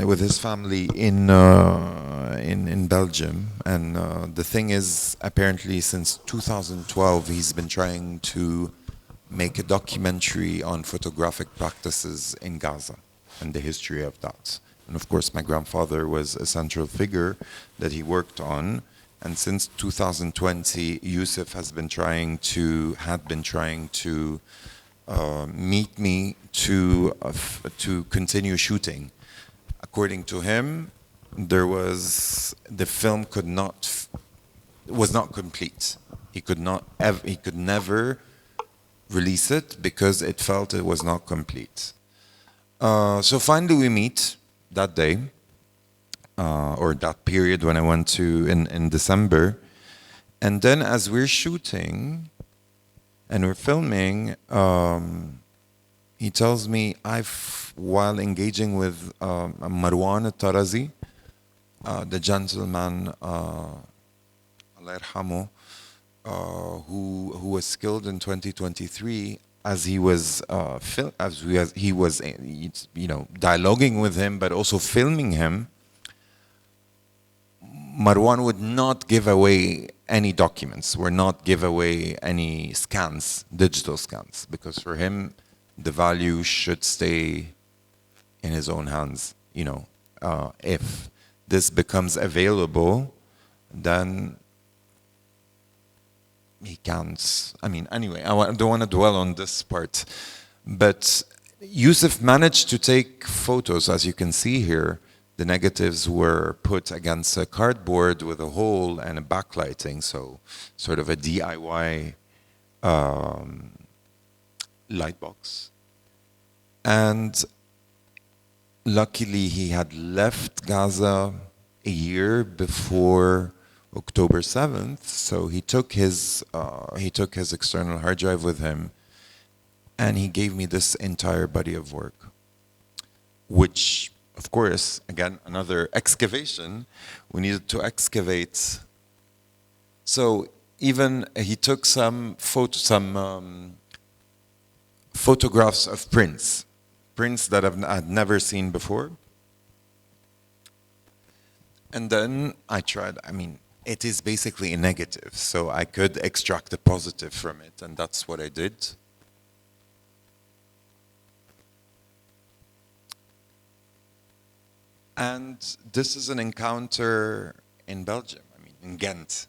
with his family in Belgium, and the thing is, apparently since 2012, he's been trying to make a documentary on photographic practices in Gaza and the history of that. And of course, my grandfather was a central figure that he worked on. And since 2020, Youssef had been trying to meet me to continue shooting. According to him, the film was not complete. He could never release it because it felt it was not complete. So finally we meet that day, or that period when I went to in December, and then as we're shooting and we're filming, he tells me while engaging with Marwan Tarazi, the gentleman, Allah yarhamu, who was killed in 2023, as he was dialoguing with him, but also filming him. Marwan would not give away any documents, would not give away any scans, digital scans, because for him, the value should stay in his own hands. You know, if this becomes available, then he can't. I mean, anyway, I don't want to dwell on this part, but Youssef managed to take photos, as you can see here. The negatives were put against a cardboard with a hole and a backlighting, so sort of a DIY light box. And luckily, he had left Gaza a year before October 7th, so he took his external hard drive with him, and he gave me this entire body of work, which, of course, again, another excavation. We needed to excavate. So even he took some photographs of prints that I'd never seen before. And then I tried, I mean, it is basically a negative, so I could extract a positive from it, and that's what I did. And this is an encounter in Belgium, I mean, in Ghent,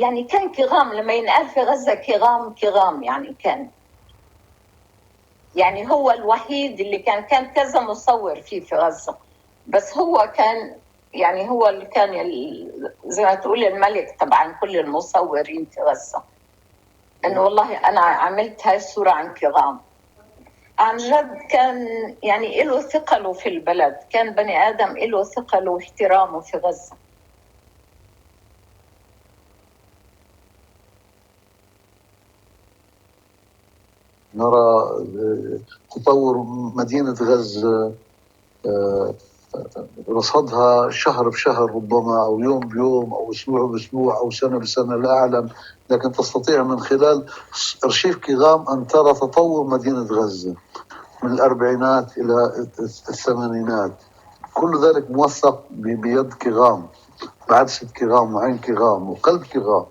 يعني كان كغام لما ينقال في غزة كغام يعني كان يعني هو الوحيد اللي كان كذا مصور فيه في غزة، بس هو كان يعني هو اللي كان زي ما تقول الملك طبعا كل المصورين في غزة. انه والله انا عملت هاي الصورة عن كغام، عن جد كان يعني له ثقله في البلد، كان بني آدم له ثقله واحترامه في غزة. نرى تطور مدينة غزة، رصدها شهر بشهر ربما، أو يوم بيوم، أو أسبوع بأسبوع، أو سنة بسنة، لا أعلم، لكن تستطيع من خلال أرشيف كيغام أن ترى تطور مدينة غزة من الأربعينات إلى الثمانينات. كل ذلك موثق بيد كيغام، بعدسة كيغام وعين كيغام وقلب كيغام.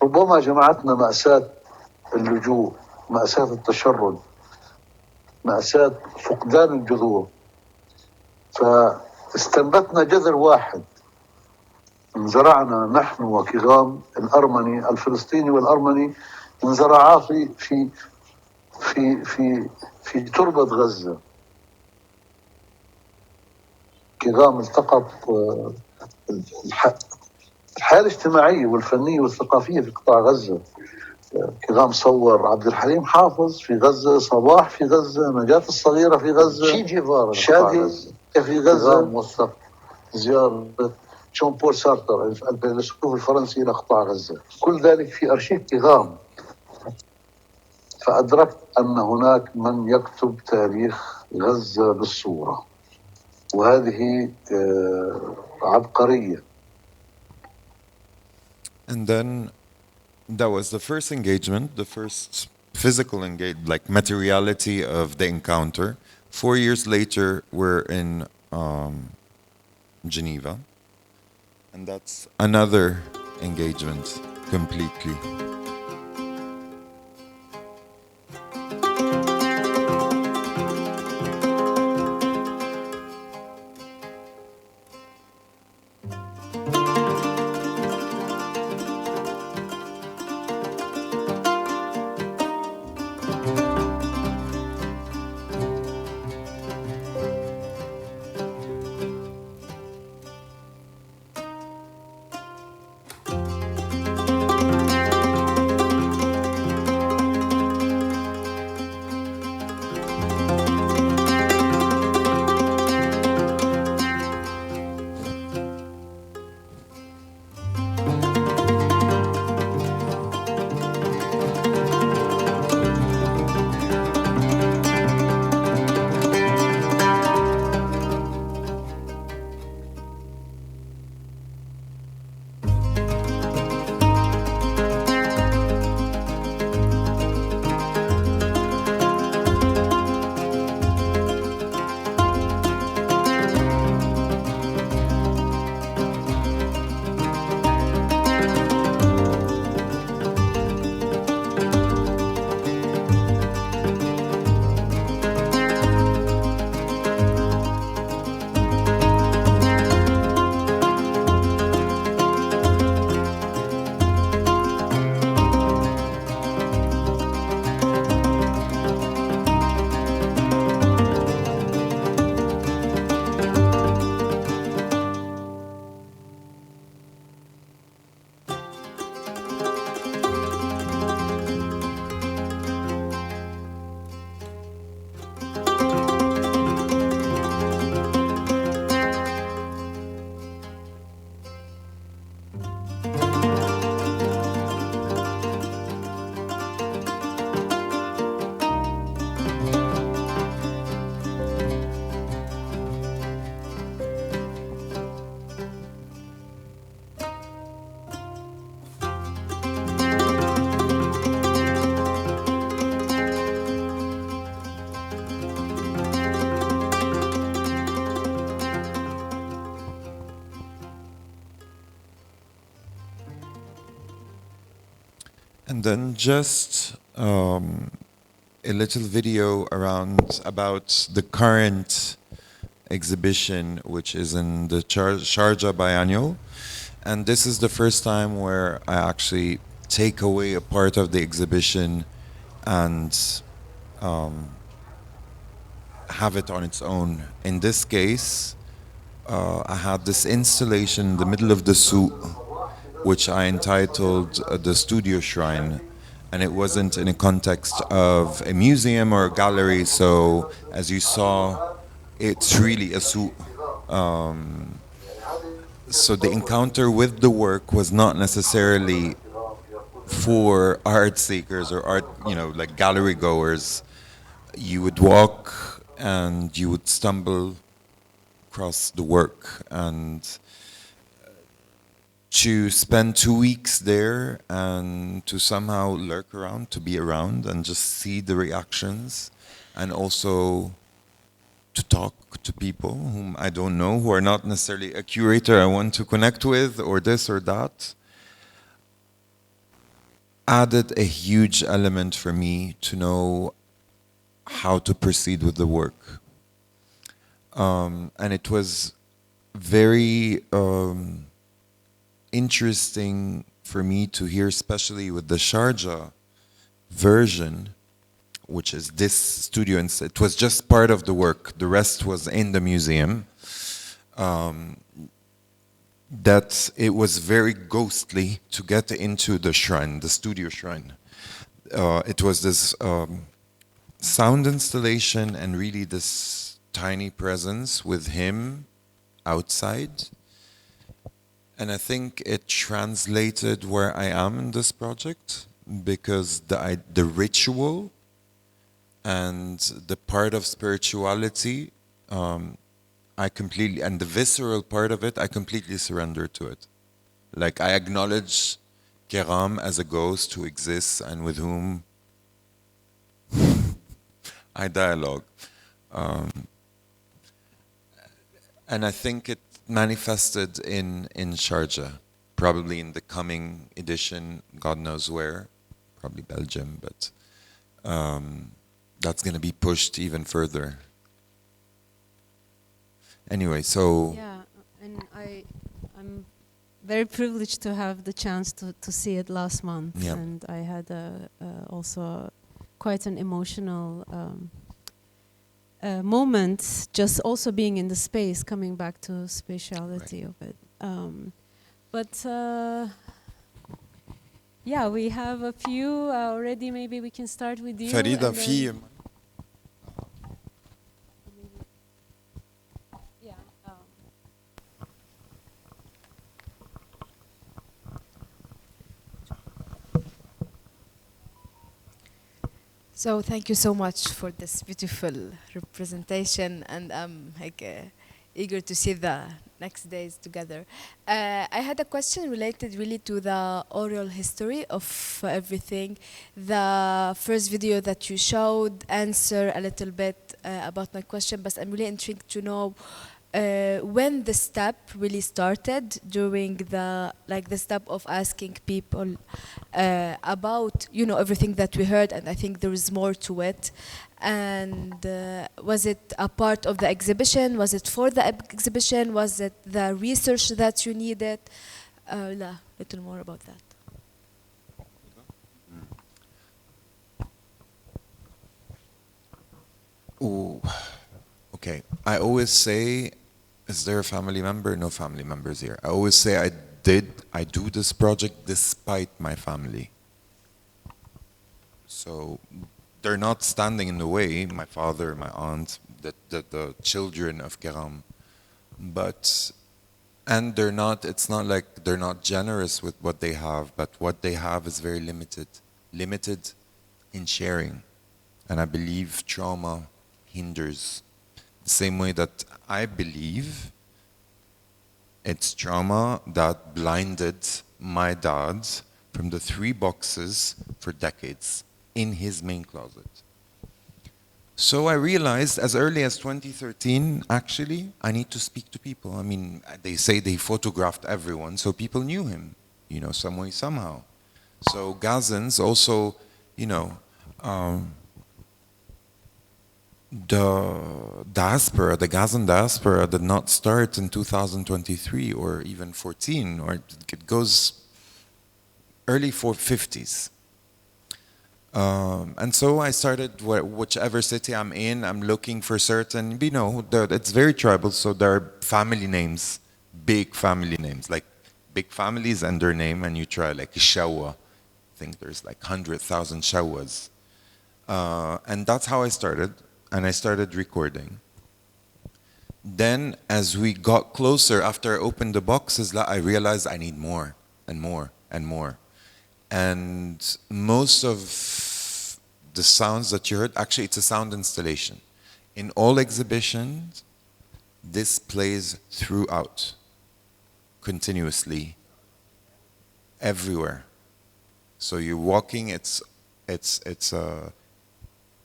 ربما جمعتنا مأساة اللجوء، مأساة التشرد، مأساة فقدان الجذور، فاستنبتنا جذر واحد انزرعنا نحن وكيغام الأرمني الفلسطيني والأرمني، انزرعا في تربة غزة. كيغام التقط الحياة الاجتماعية والفنية والثقافية في قطاع غزة. كيغام صور عبد الحليم حافظ في غزة، صباح في غزة، نجاة الصغيرة في غزة، شي جيفارا شادي في غزة. كيغام وثق زيارة جون بول سارتر الفيلسوف الفرنسي إلى قطاع غزة، كل ذلك في أرشيف كيغام. فأدركت أن هناك من يكتب تاريخ غزة بالصورة، وهذه عبقرية. And then that was the first engagement, the first physical engagement, like materiality of the encounter. 4 years later, we're in Geneva. And that's another engagement completely. And then just a little video around about the current exhibition, which is in the Sharjah Biennial. And this is the first time where I actually take away a part of the exhibition and have it on its own. In this case, I had this installation in the middle of the souk, which I entitled The Studio Shrine. And it wasn't in a context of a museum or a gallery, so as you saw, it's really a souk. So the encounter with the work was not necessarily for art seekers or art, like gallery goers. You would walk and you would stumble across the work, and to spend 2 weeks there and to somehow lurk around, to be around and just see the reactions, and also to talk to people whom I don't know, who are not necessarily a curator I want to connect with or this or that, added a huge element for me to know how to proceed with the work. And it was very interesting for me to hear, especially with the Sharjah version, which is this studio. It was just part of the work. The rest was in the museum. That it was very ghostly to get into the shrine, the studio shrine. It was this sound installation and really this tiny presence with him outside. And I think it translated where I am in this project, because the ritual and the part of spirituality, I completely, and the visceral part of it, I completely surrender to it. Like, I acknowledge Kegham as a ghost who exists and with whom I dialogue. And I think it manifested in Sharjah, probably in the coming edition, God knows where, probably Belgium, but that's going to be pushed even further. Anyway, so... Yeah, and I'm very privileged to have the chance to see it last month. Yeah. And I had also quite an emotional moment, just also being in the space, coming back to spatiality of it. Yeah, we have a few already. Maybe we can start with you. Farida, في So thank you so much for this beautiful representation, and I'm eager to see the next days together. I had a question related really to the oral history of everything. The first video that you showed answer a little bit about my question, but I'm really intrigued to know when the step really started, during the step of asking people about everything that we heard, and I think there is more to it. And was it a part of the exhibition? Was it for the exhibition? Was it the research that you needed? A little more about that. Ooh. Okay, I always say, is there a family member? No family members here. I always say I do this project despite my family. So they're not standing in the way, my father, my aunt, the children of Kegham. And they're not, it's not like they're not generous with what they have, but what they have is very limited in sharing. And I believe trauma hinders. The same way that I believe it's trauma that blinded my dad from the 3 boxes for decades in his main closet. So I realized as early as 2013, actually, I need to speak to people. I mean, they say they photographed everyone, so people knew him, some way, somehow. So Gazans also, you know, the diaspora, the Gazan diaspora did not start in 2023 or even 14, or it goes early 50s. And so I started, whichever city I'm in, I'm looking for certain, you know, it's very tribal, so there are family names, big family names, like big families and their name, and you try like Shawa. I think there's like 100,000 Shawas. And that's how I started, and I started recording. Then as we got closer, after I opened the boxes, I realized I need more and more and more. And most of the sounds that you heard, actually it's a sound installation. In all exhibitions, this plays throughout, continuously, everywhere. So you're walking, it's a,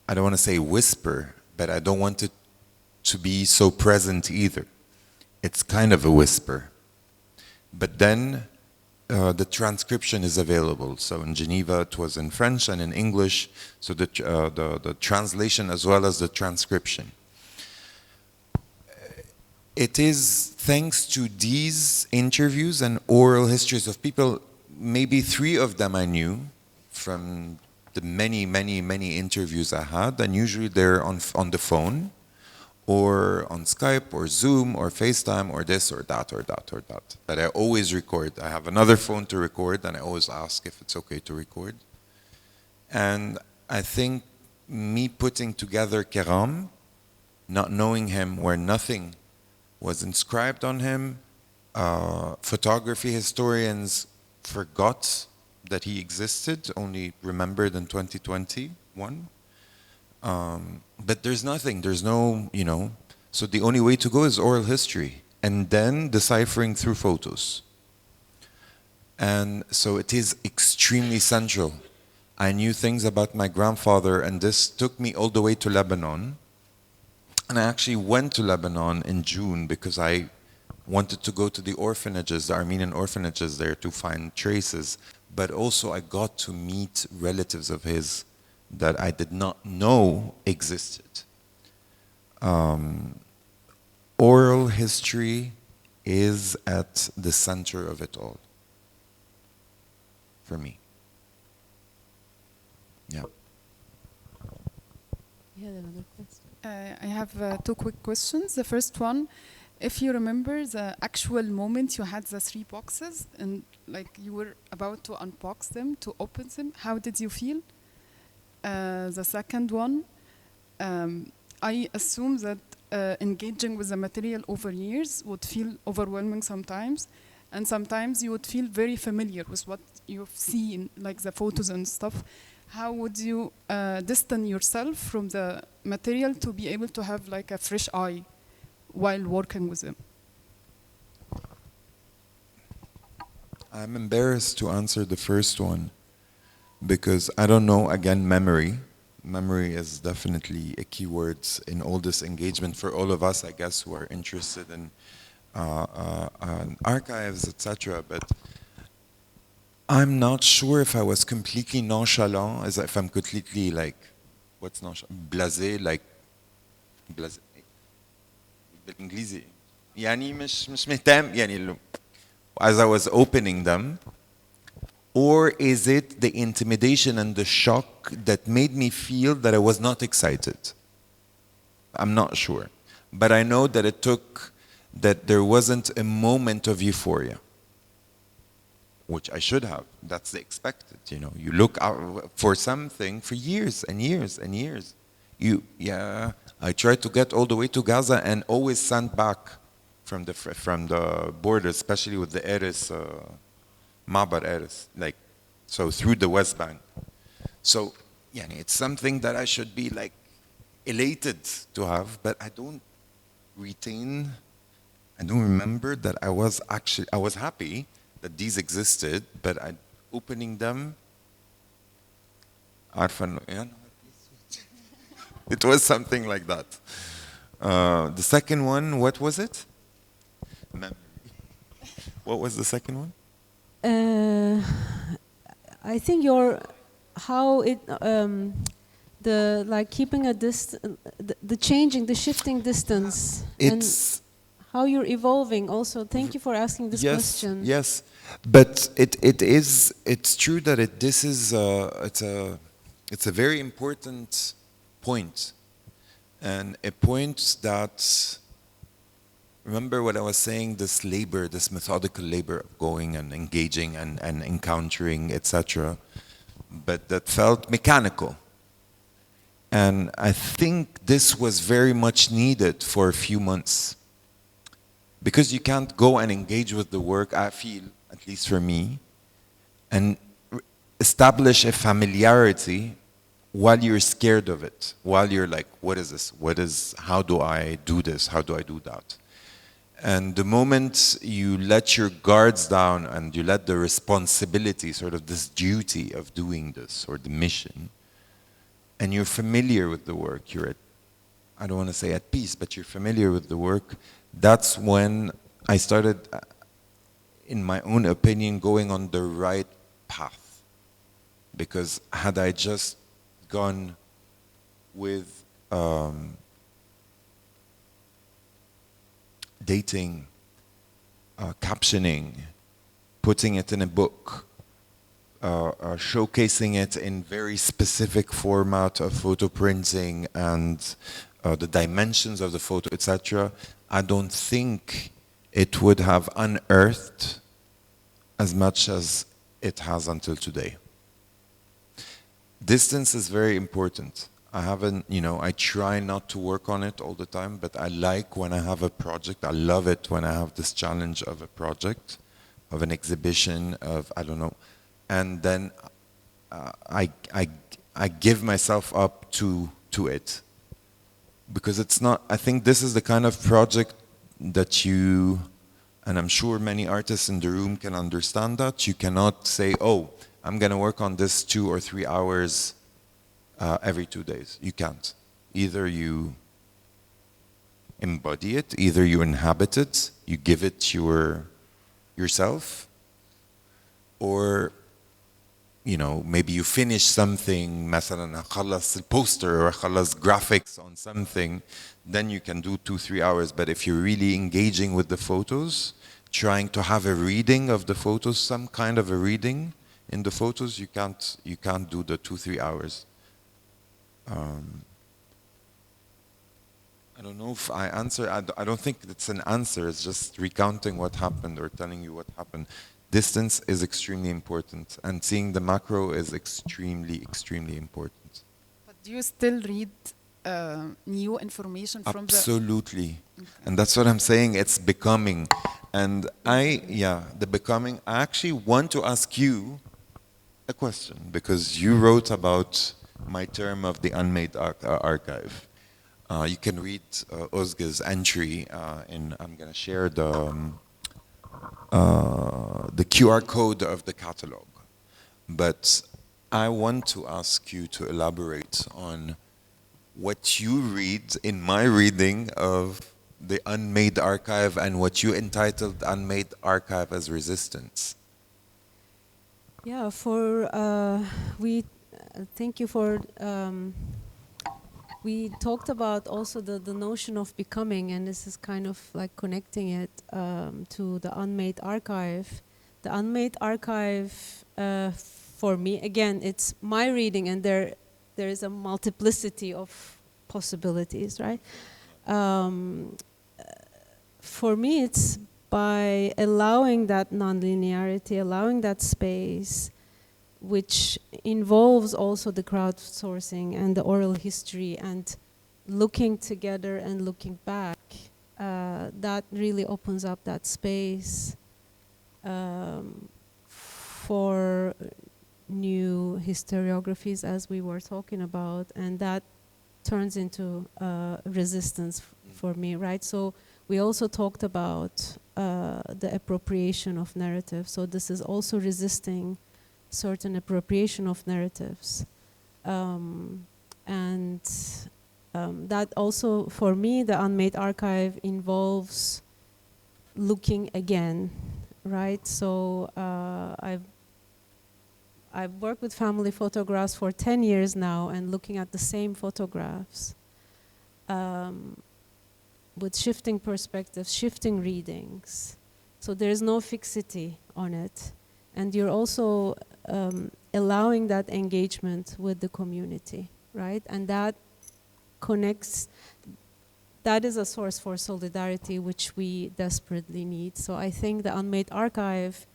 I don't want to say whisper, but I don't want it to be so present either. It's kind of a whisper. But then the transcription is available. So in Geneva, it was in French and in English. So the translation as well as the transcription. It is thanks to these interviews and oral histories of people, maybe 3 of them I knew from the many, many, many interviews I had, and usually they're on the phone, or on Skype, or Zoom, or FaceTime, or this, or that, or that, or that. But I always record. I have another phone to record, and I always ask if it's okay to record. And I think me putting together Kegham, not knowing him, where nothing was inscribed on him, photography historians forgot that he existed, only remembered in 2021. But there's nothing, there's no, you know, so the only way to go is oral history, and then deciphering through photos. And so it is extremely central. I knew things about my grandfather, and this took me all the way to Lebanon. And I actually went to Lebanon in June because I wanted to go to the orphanages, the Armenian orphanages there, to find traces. But also I got to meet relatives of his that I did not know existed. Oral history is at the center of it all, for me. Yeah. You had another question? I have 2 quick questions. The first one, if you remember the actual moment you had the 3 boxes and like you were about to unbox them, to open them, how did you feel? The second one, I assume that engaging with the material over years would feel overwhelming sometimes, and sometimes you would feel very familiar with what you've seen, like the photos and stuff. How would you distance yourself from the material to be able to have like a fresh eye while working with them? I'm embarrassed to answer the first one because I don't know, again, memory. Memory is definitely a key word in all this engagement for all of us, I guess, who are interested in archives, etc. But I'm not sure if I was completely nonchalant, as if I'm completely like, what's nonchalant? Blasé, like, blasé. بالإنجليزي يعني مش مهتم يعني as I was opening them, or is it the intimidation and the shock that made me feel that I was not excited? I'm not sure, but I know that it took, that there wasn't a moment of euphoria, which I should have. That's the expected, you know. You look out for something for years and years and years. I tried to get all the way to Gaza and always sent back from the border, especially with the Eres, Mabar Eres, like, so through the West Bank. So, yeah, it's something that I should be like elated to have, but I don't remember that I was happy that these existed, but opening them, it was something like that. The second one, what was it? What was the second one? I think your how it the like keeping a distance, the changing, the shifting distance, and It's how you're evolving. Also, thank you for asking this question. yes, but it's true that this is it's a very important point, and a point that, remember what I was saying, this labor, this methodical labor of going and engaging and encountering, etc., but that felt mechanical. And I think this was very much needed for a few months. Because you can't go and engage with the work, I feel, at least for me, and establish a familiarity while you're scared of it, while you're like, what is this? How do I do this? How do I do that? And the moment you let your guards down and you let the responsibility, sort of this duty of doing this, or the mission, and you're familiar with the work, you're at, I don't want to say at peace, but you're familiar with the work, that's when I started, in my own opinion, going on the right path. Because had I just gone with dating, captioning, putting it in a book, showcasing it in very specific format of photo printing and the dimensions of the photo, etc., I don't think it would have unearthed as much as it has until today. Distance is very important. I haven't, I try not to work on it all the time, but I like when I have a project. I love it when I have this challenge of a project, of an exhibition, of, I don't know. And then I give myself up to it. Because it's not, I think this is the kind of project that you, and I'm sure many artists in the room can understand that, you cannot say, oh, I'm going to work on this 2 or 3 hours every 2 days. You can't. Either you embody it, either you inhabit it, you give it yourself, or maybe you finish something, مثلا خلص البوستر or خلص graphics on something, then you can do 2-3 hours. But if you're really engaging with the photos, trying to have a reading of the photos, some kind of a reading in the photos, you can't do the 2-3 hours. I don't know if I answer. I don't think it's an answer. It's just recounting what happened or telling you what happened. Distance is extremely important, and seeing the macro is extremely, extremely important. But do you still read new information from Absolutely. And that's what I'm saying, it's becoming. And the becoming, I actually want to ask you a question, because you wrote about my term of the Unmade archive. You can read Ozge's entry, I'm going to share the QR code of the catalog. But I want to ask you to elaborate on what you read in my reading of the Unmade archive and what you entitled Unmade Archive as Resistance. Yeah, thank you for, we talked about also the notion of becoming, and this is kind of like connecting it to the Unmade archive. The Unmade archive, for me, again, it's my reading, and there is a multiplicity of possibilities, right? For me, it's by allowing that nonlinearity, allowing that space, which involves also the crowdsourcing and the oral history and looking together and looking back, that really opens up that space for new historiographies, as we were talking about, and that turns into resistance for me, right? So we also talked about the appropriation of narrative. So this is also resisting certain appropriation of narratives. That also, for me, the Unmade archive involves looking again, right? So I've worked with family photographs for 10 years now and looking at the same photographs with shifting perspectives, shifting readings. So there's no fixity on it. And you're also allowing that engagement with the community, right? And that connects, that is a source for solidarity which we desperately need. So I think the Unmade archive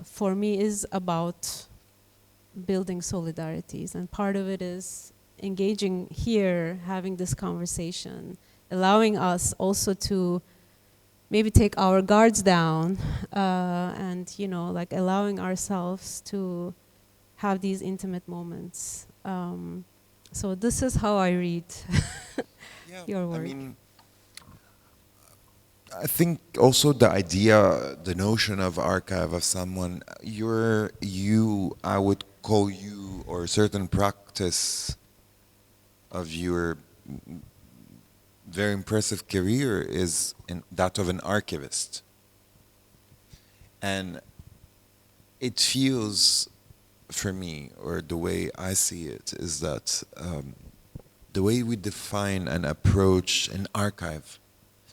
for me is about building solidarities, and part of it is engaging here, having this conversation, allowing us also to maybe take our guards down and, you know, like allowing ourselves to have these intimate moments. So this is how I read your work. I mean, I think also the idea, the notion of archive of someone, I would call you, or a certain practice of your very impressive career is that of an archivist. And it feels, for me, or the way I see it, is that the way we define and approach an archive,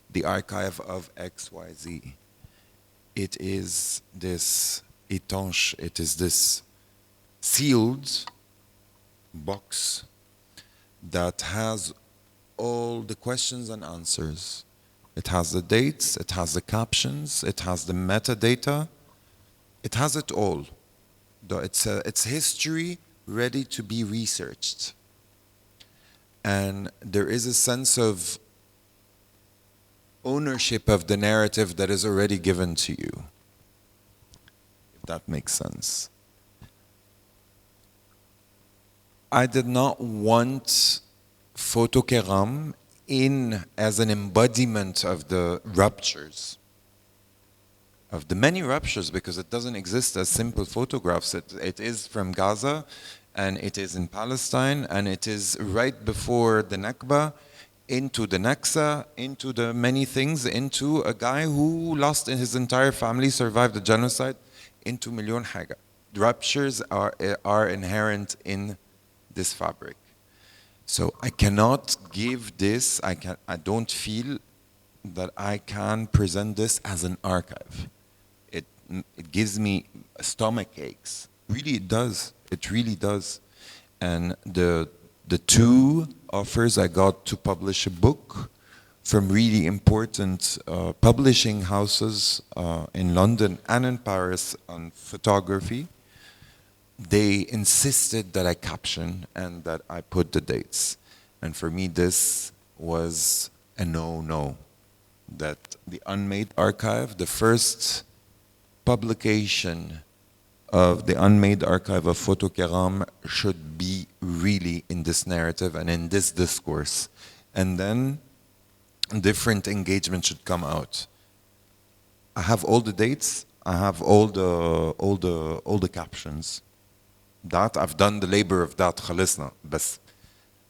the archive of XYZ, it is this étanche, it is this sealed box that has all the questions and answers. It has the dates, it has the captions, it has the metadata, it has it all. It's history ready to be researched. And there is a sense of ownership of the narrative that is already given to you, if that makes sense. I did not want Photo Kegham as an embodiment of the ruptures, of the many ruptures, because it doesn't exist as simple photographs. It is from Gaza, and it is in Palestine, and it is right before the Nakba, into the Naksa, into the many things, into a guy who lost his entire family, survived the genocide, into Million Haga. Ruptures are inherent in this fabric. So I cannot give this, I don't feel that I can present this as an archive. It gives me stomach aches. Really it does, it really does. And the two offers I got to publish a book from really important publishing houses in London and in Paris on photography, they insisted that I caption and that I put the dates. And for me, this was a no-no. That the Unmade archive, the first publication of the Unmade archive of Photo Kegham, should be really in this narrative and in this discourse. And then different engagement should come out. I have all the dates, I have all the captions. That I've done the labor of that, خلصنا. But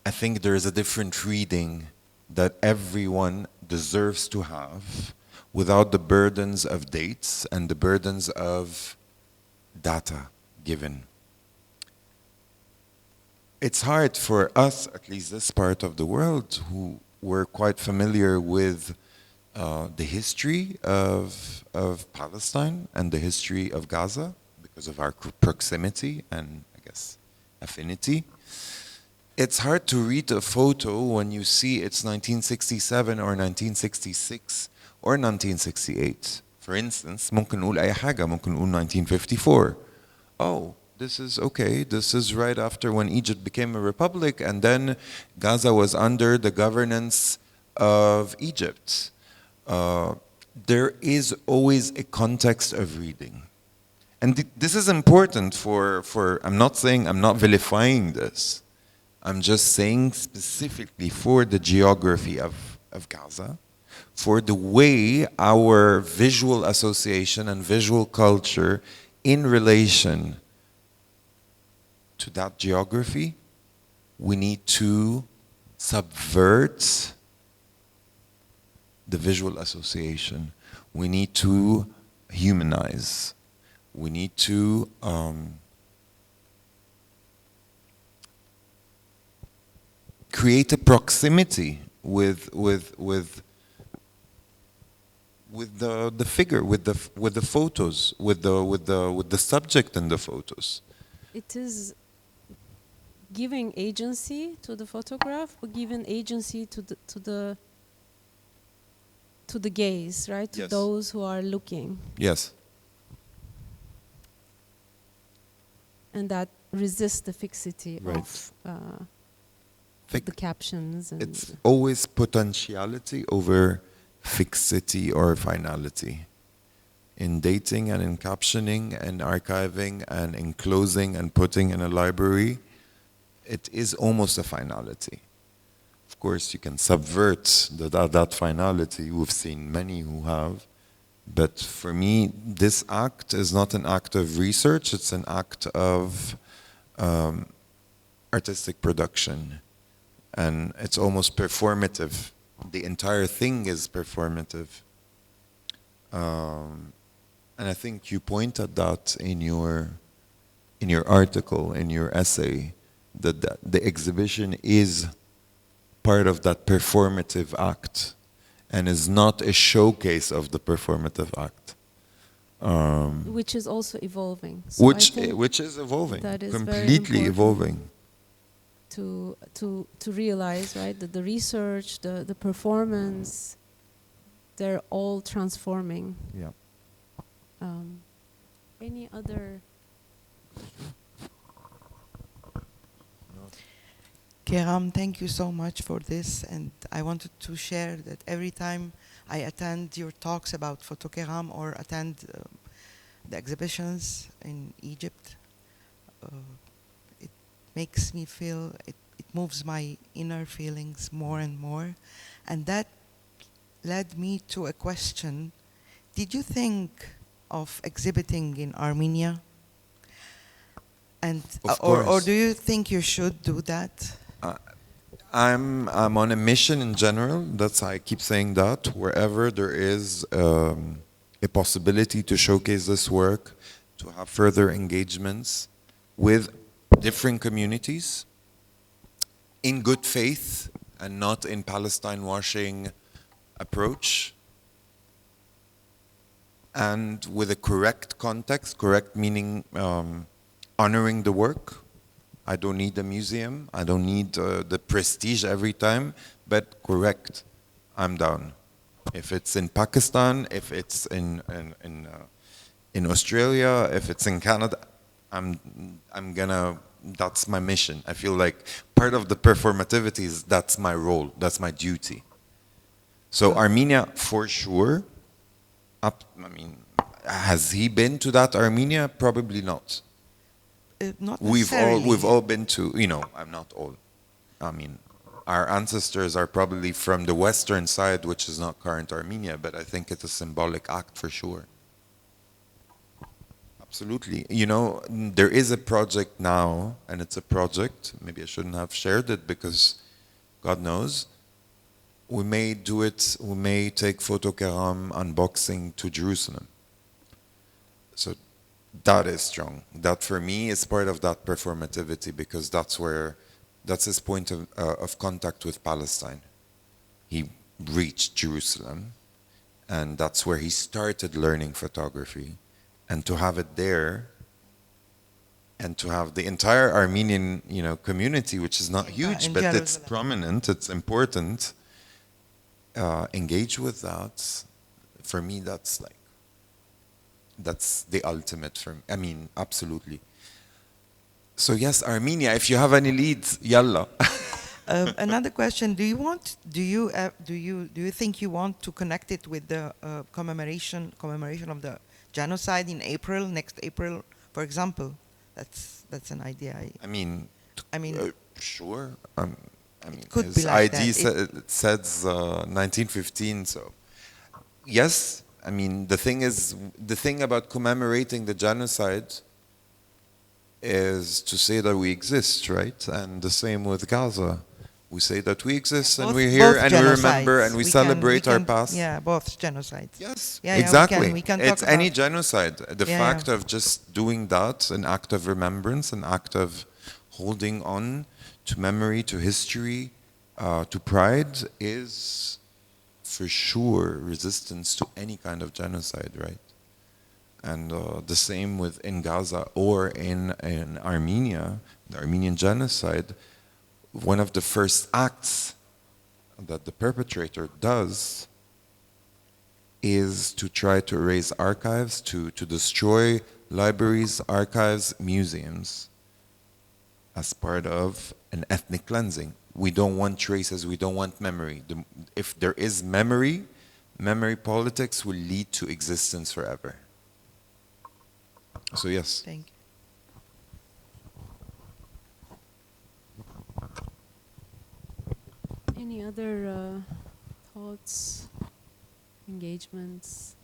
I think there is a different reading that everyone deserves to have without the burdens of dates and the burdens of data given. It's hard for us, at least this part of the world, who were quite familiar with the history of Palestine and the history of Gaza, because of our proximity and, I guess, affinity. It's hard to read a photo when you see it's 1967 or 1966 or 1968. For instance, ممكن نقول أي حاجة, ممكن نقول 1954. Oh, this is okay, this is right after when Egypt became a republic, and then Gaza was under the governance of Egypt. There is always a context of reading. And this is important for, I'm not saying, I'm not vilifying this. I'm just saying specifically for the geography of Gaza, for the way our visual association and visual culture in relation to that geography, we need to subvert the visual association. We need to humanize. We need to create a proximity with the figure, with the photos, with the subject in the photos. It is giving agency to the photograph, but giving agency to the gaze, right? To Yes. those who are looking, Yes. and that resist the fixity Right. of Fic- the captions. And It's always potentiality over fixity or finality. In dating and in captioning and archiving and enclosing and putting in a library, it is almost a finality. Of course, you can subvert that finality. We've seen many who have. But for me, this act is not an act of research, it's an act of artistic production. And it's almost performative. The entire thing is performative. And I think you pointed that in your article, in your essay, that the exhibition is part of that performative act and is not a showcase of the performative act. which is also evolving. So I think Which is evolving, that is very completely important. evolving. To realize, right, that the research, the performance, they're all transforming. Yeah. Any other? Kegham, thank you so much for this, and I wanted to share that every time I attend your talks about Photo Kegham or attend the exhibitions in Egypt, it makes me feel, it moves my inner feelings more and more, and that led me to a question. Did you think of exhibiting in Armenia? And or do you think you should do that? I'm on a mission in general. That's I keep saying that wherever there is a possibility to showcase this work, to have further engagements with different communities in good faith and not in Palestine washing approach, and with a correct context, correct meaning honoring the work. I don't need a museum. I don't need the prestige every time, but correct. I'm down. If it's in Pakistan, if it's in Australia, if it's in Canada, I'm gonna. That's my mission. I feel like part of the performativity is that's my role. That's my duty. So Armenia, for sure. I mean, has he been to that Armenia? Probably not. Not necessarily. We've all been to, you know, I'm not all. I mean, our ancestors are probably from the western side, which is not current Armenia, but I think it's a symbolic act for sure. Absolutely. You know, there is a project now, and it's a project, maybe I shouldn't have shared it because God knows. We may do it, we may take Photo Kegham unboxing to Jerusalem. So that is strong. That for me is part of that performativity because that's his point of contact with Palestine. He reached Jerusalem and that's where he started learning photography. And to have it there and to have the entire Armenian, you know, community, which is not huge, but it's prominent, it's important, engage with that. For me, that's the ultimate for me. I mean, absolutely. So yes, Armenia, if you have any leads, yalla. Another question: do you think you want to connect it with the commemoration of the genocide in April, next April, for example? That's an idea. I mean, sure. I mean, could his be like ID that. says 1915, so yes. I mean, the thing about commemorating the genocide is to say that we exist, right? And the same with Gaza. We say that we exist and we're here and we remember and we celebrate our past. Yeah, both genocides. Yes, yeah, exactly. We can it's talk any about genocide. The fact of just doing that, an act of remembrance, an act of holding on to memory, to history, to pride is for sure resistance to any kind of genocide, right? And the same in Gaza or in Armenia, the Armenian genocide. One of the first acts that the perpetrator does is to try to erase archives, to destroy libraries, archives, museums as part of an ethnic cleansing. We don't want traces, we don't want memory. If there is memory, memory politics will lead to existence forever. So yes. Thank you. Any other thoughts, engagements?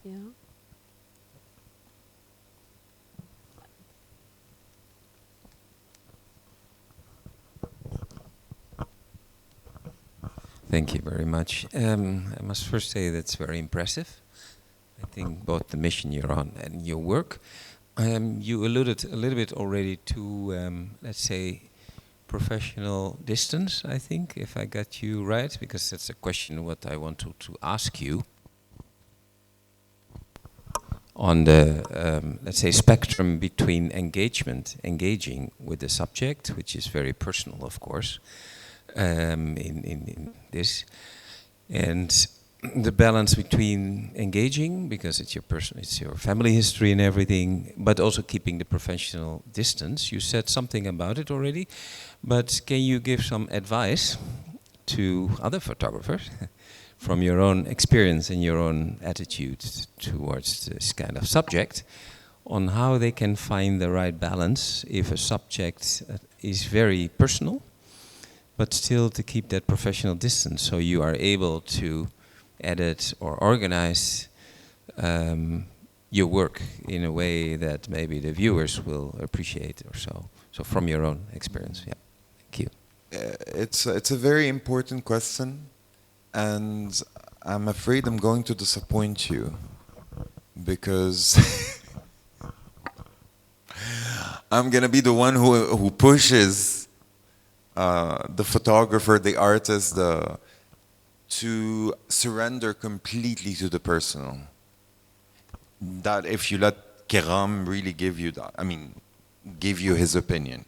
Yeah. Thank you very much. I must first say that's very impressive. I think both the mission you're on and your work. You alluded a little bit already to, let's say, professional distance, I think, if I got you right, because that's a question what I want to ask you. On the, let's say, spectrum between engaging with the subject, which is very personal, of course, in this, and the balance between engaging, because it's your person, it's your family history and everything, but also keeping the professional distance. You said something about it already, but can you give some advice to other photographers from your own experience and your own attitude towards this kind of subject, on how they can find the right balance if a subject is very personal, but still to keep that professional distance, so you are able to edit or organize your work in a way that maybe the viewers will appreciate or so. So from your own experience, yeah. Thank you. It's a very important question, and I'm afraid I'm going to disappoint you, because I'm gonna be the one who pushes the photographer, the artist, to surrender completely to the personal. That if you let Kegham really give you that, I mean, give you his opinion.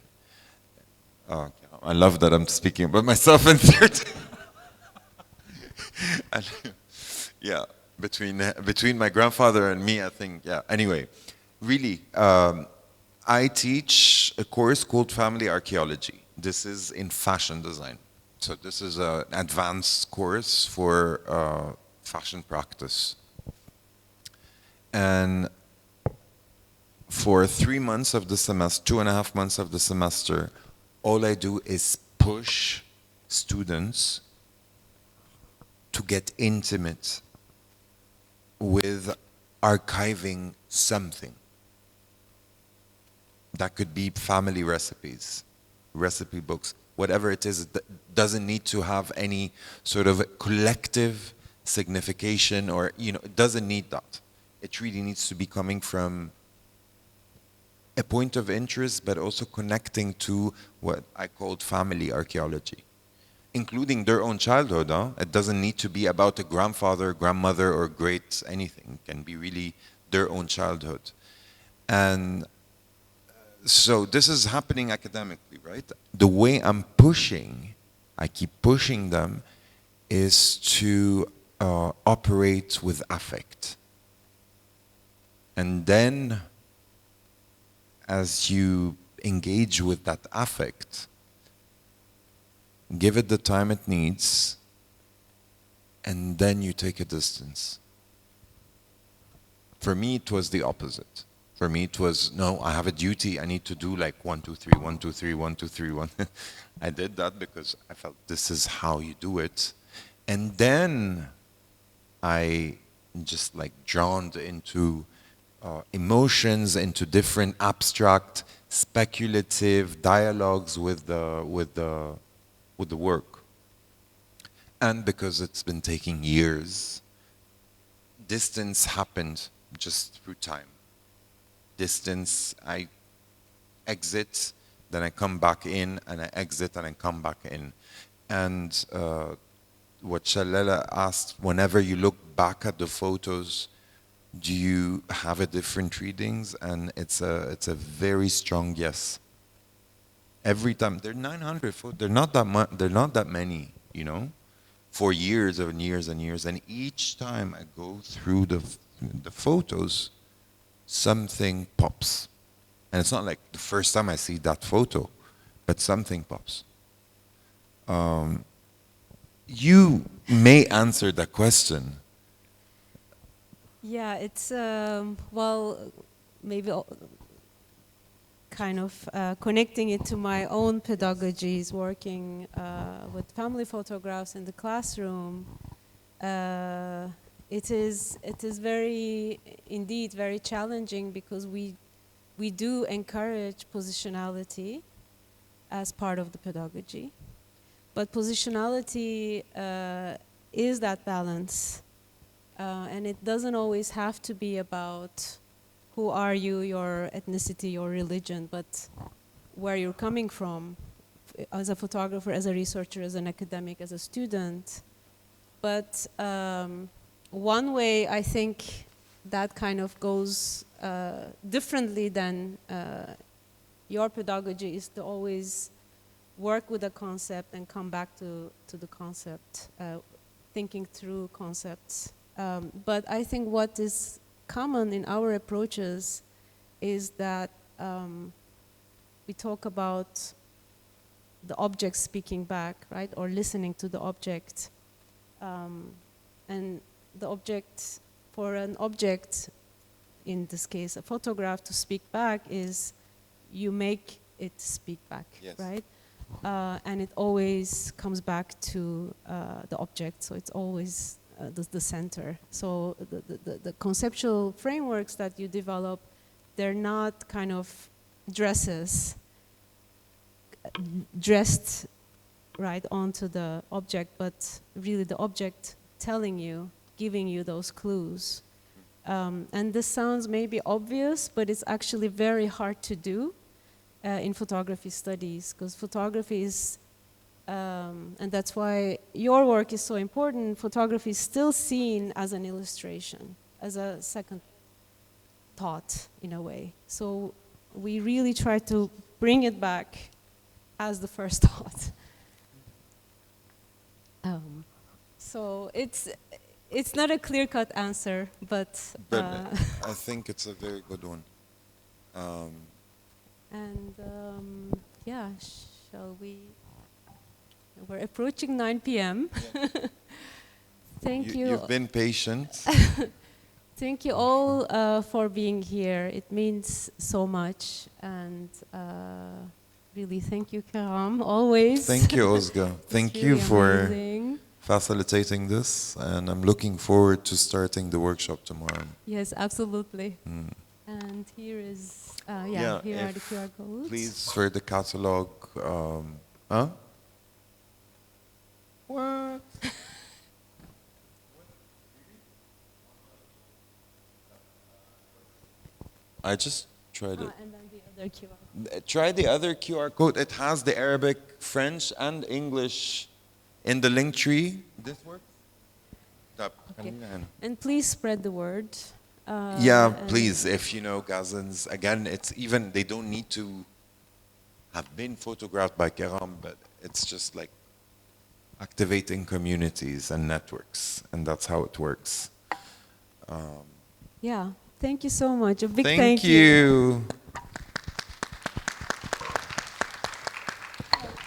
I love that I'm speaking about myself in third. Yeah, between my grandfather and me, I think, yeah. Anyway, really, I teach a course called Family Archaeology. This is in fashion design. So this is an advanced course for fashion practice. And for 3 months of the semester, 2.5 months of the semester, all I do is push students to get intimate with archiving something. That could be family recipes, recipe books, whatever it is. It doesn't need to have any sort of collective signification, or, you know, it doesn't need that. It really needs to be coming from a point of interest, but also connecting to what I called family archaeology, including their own childhood. It doesn't need to be about a grandfather, grandmother, or great anything. It can be really their own childhood. And so this is happening academically, right? The way I'm pushing, I keep pushing them, is to operate with affect. And then, as you engage with that affect, give it the time it needs, and then you take a distance. For me, it was the opposite. For me, it was, no, I have a duty. I need to do like 1, 2, 3, 1, 2, 3, 1, 2, 3, 1. I did that because I felt this is how you do it. And then I just like drowned into emotions, into different abstract, speculative dialogues with the work. And because it's been taking years, distance happened just through time. Distance, I exit, then I come back in, and I exit, and I come back in. And what Shalala asked, whenever you look back at the photos, do you have a different readings? And it's a very strong yes. Every time, there are 900 photos, they're not that many, you know, for years and years and years. And each time I go through the photos, something pops. And it's not like the first time I see that photo, but something pops. You may answer the question. Yeah, it's, well, maybe kind of connecting it to my own pedagogies, working with family photographs in the classroom. It is indeed very challenging because we do encourage positionality as part of the pedagogy. But positionality is that balance. And it doesn't always have to be about who are you, your ethnicity, your religion, but where you're coming from as a photographer, as a researcher, as an academic, as a student. But one way I think that kind of goes differently than your pedagogy is to always work with a concept and come back to the concept, thinking through concepts. But I think what is common in our approaches is that we talk about the object speaking back, right, or listening to the object. And the object, for an object, in this case a photograph, to speak back is you make it speak back, yes. Right? And it always comes back to the object, so it's always the center. So the conceptual frameworks that you develop, they're not kind of dressed right onto the object, but really the object telling you, giving you those clues. And this sounds maybe obvious, but it's actually very hard to do in photography studies, because photography is, and that's why your work is so important, photography is still seen as an illustration, as a second thought in a way. So we really try to bring it back as the first thought. So it's not a clear-cut answer, but I think it's a very good one. Yeah, shall we? We're approaching 9 p.m. Yeah. Thank you. You've been patient. Thank you all for being here. It means so much, and really thank you, Kegham, always. Thank you, Ozge. Thank you really for amazing. Facilitating this, and I'm looking forward to starting the workshop tomorrow. Yes, absolutely. And here is, here are the QR codes. Please, for the catalog. What? I just tried it. And then the other QR. Try the other QR code. It has the Arabic, French, and English in the link tree. This works? Okay. And please spread the word. Yeah, please, if you know Gazans, again, it's even, they don't need to have been photographed by Kegham, but it's just like activating communities and networks, and that's how it works. Yeah, thank you so much. A big thank you.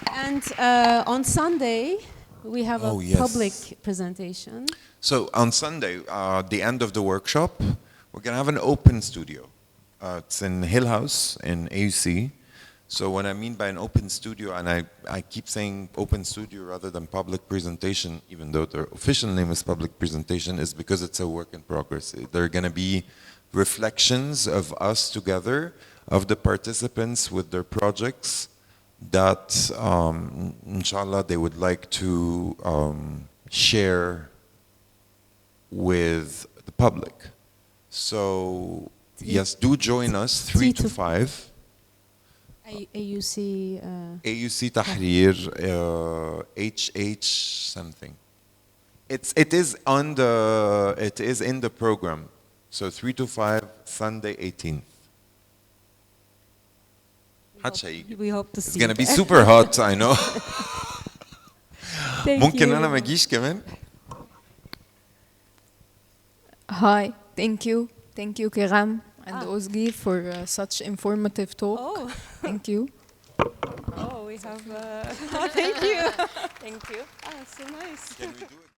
And on Sunday, we have a public presentation. So on Sunday, the end of the workshop, we're going to have an open studio. It's in Hill House in AUC. So what I mean by an open studio, and I keep saying open studio rather than public presentation, even though the official name is public presentation, is because it's a work in progress. There are going to be reflections of us together, of the participants with their projects that, inshallah, they would like to share with the public. So yes, do join us 3 to 5. AUC. AUC Tahrir, HH something. It is in the program. So 3 to 5, Sunday 18th. We hope to It's see. gonna be super hot, I know. ممكن you. أنا ما أجيش كمان. Hi, thank you Kegham and Ozge for such informative talk. Oh. Thank you. Oh, we have. Thank you. Thank you. Ah, so nice. Can we do it?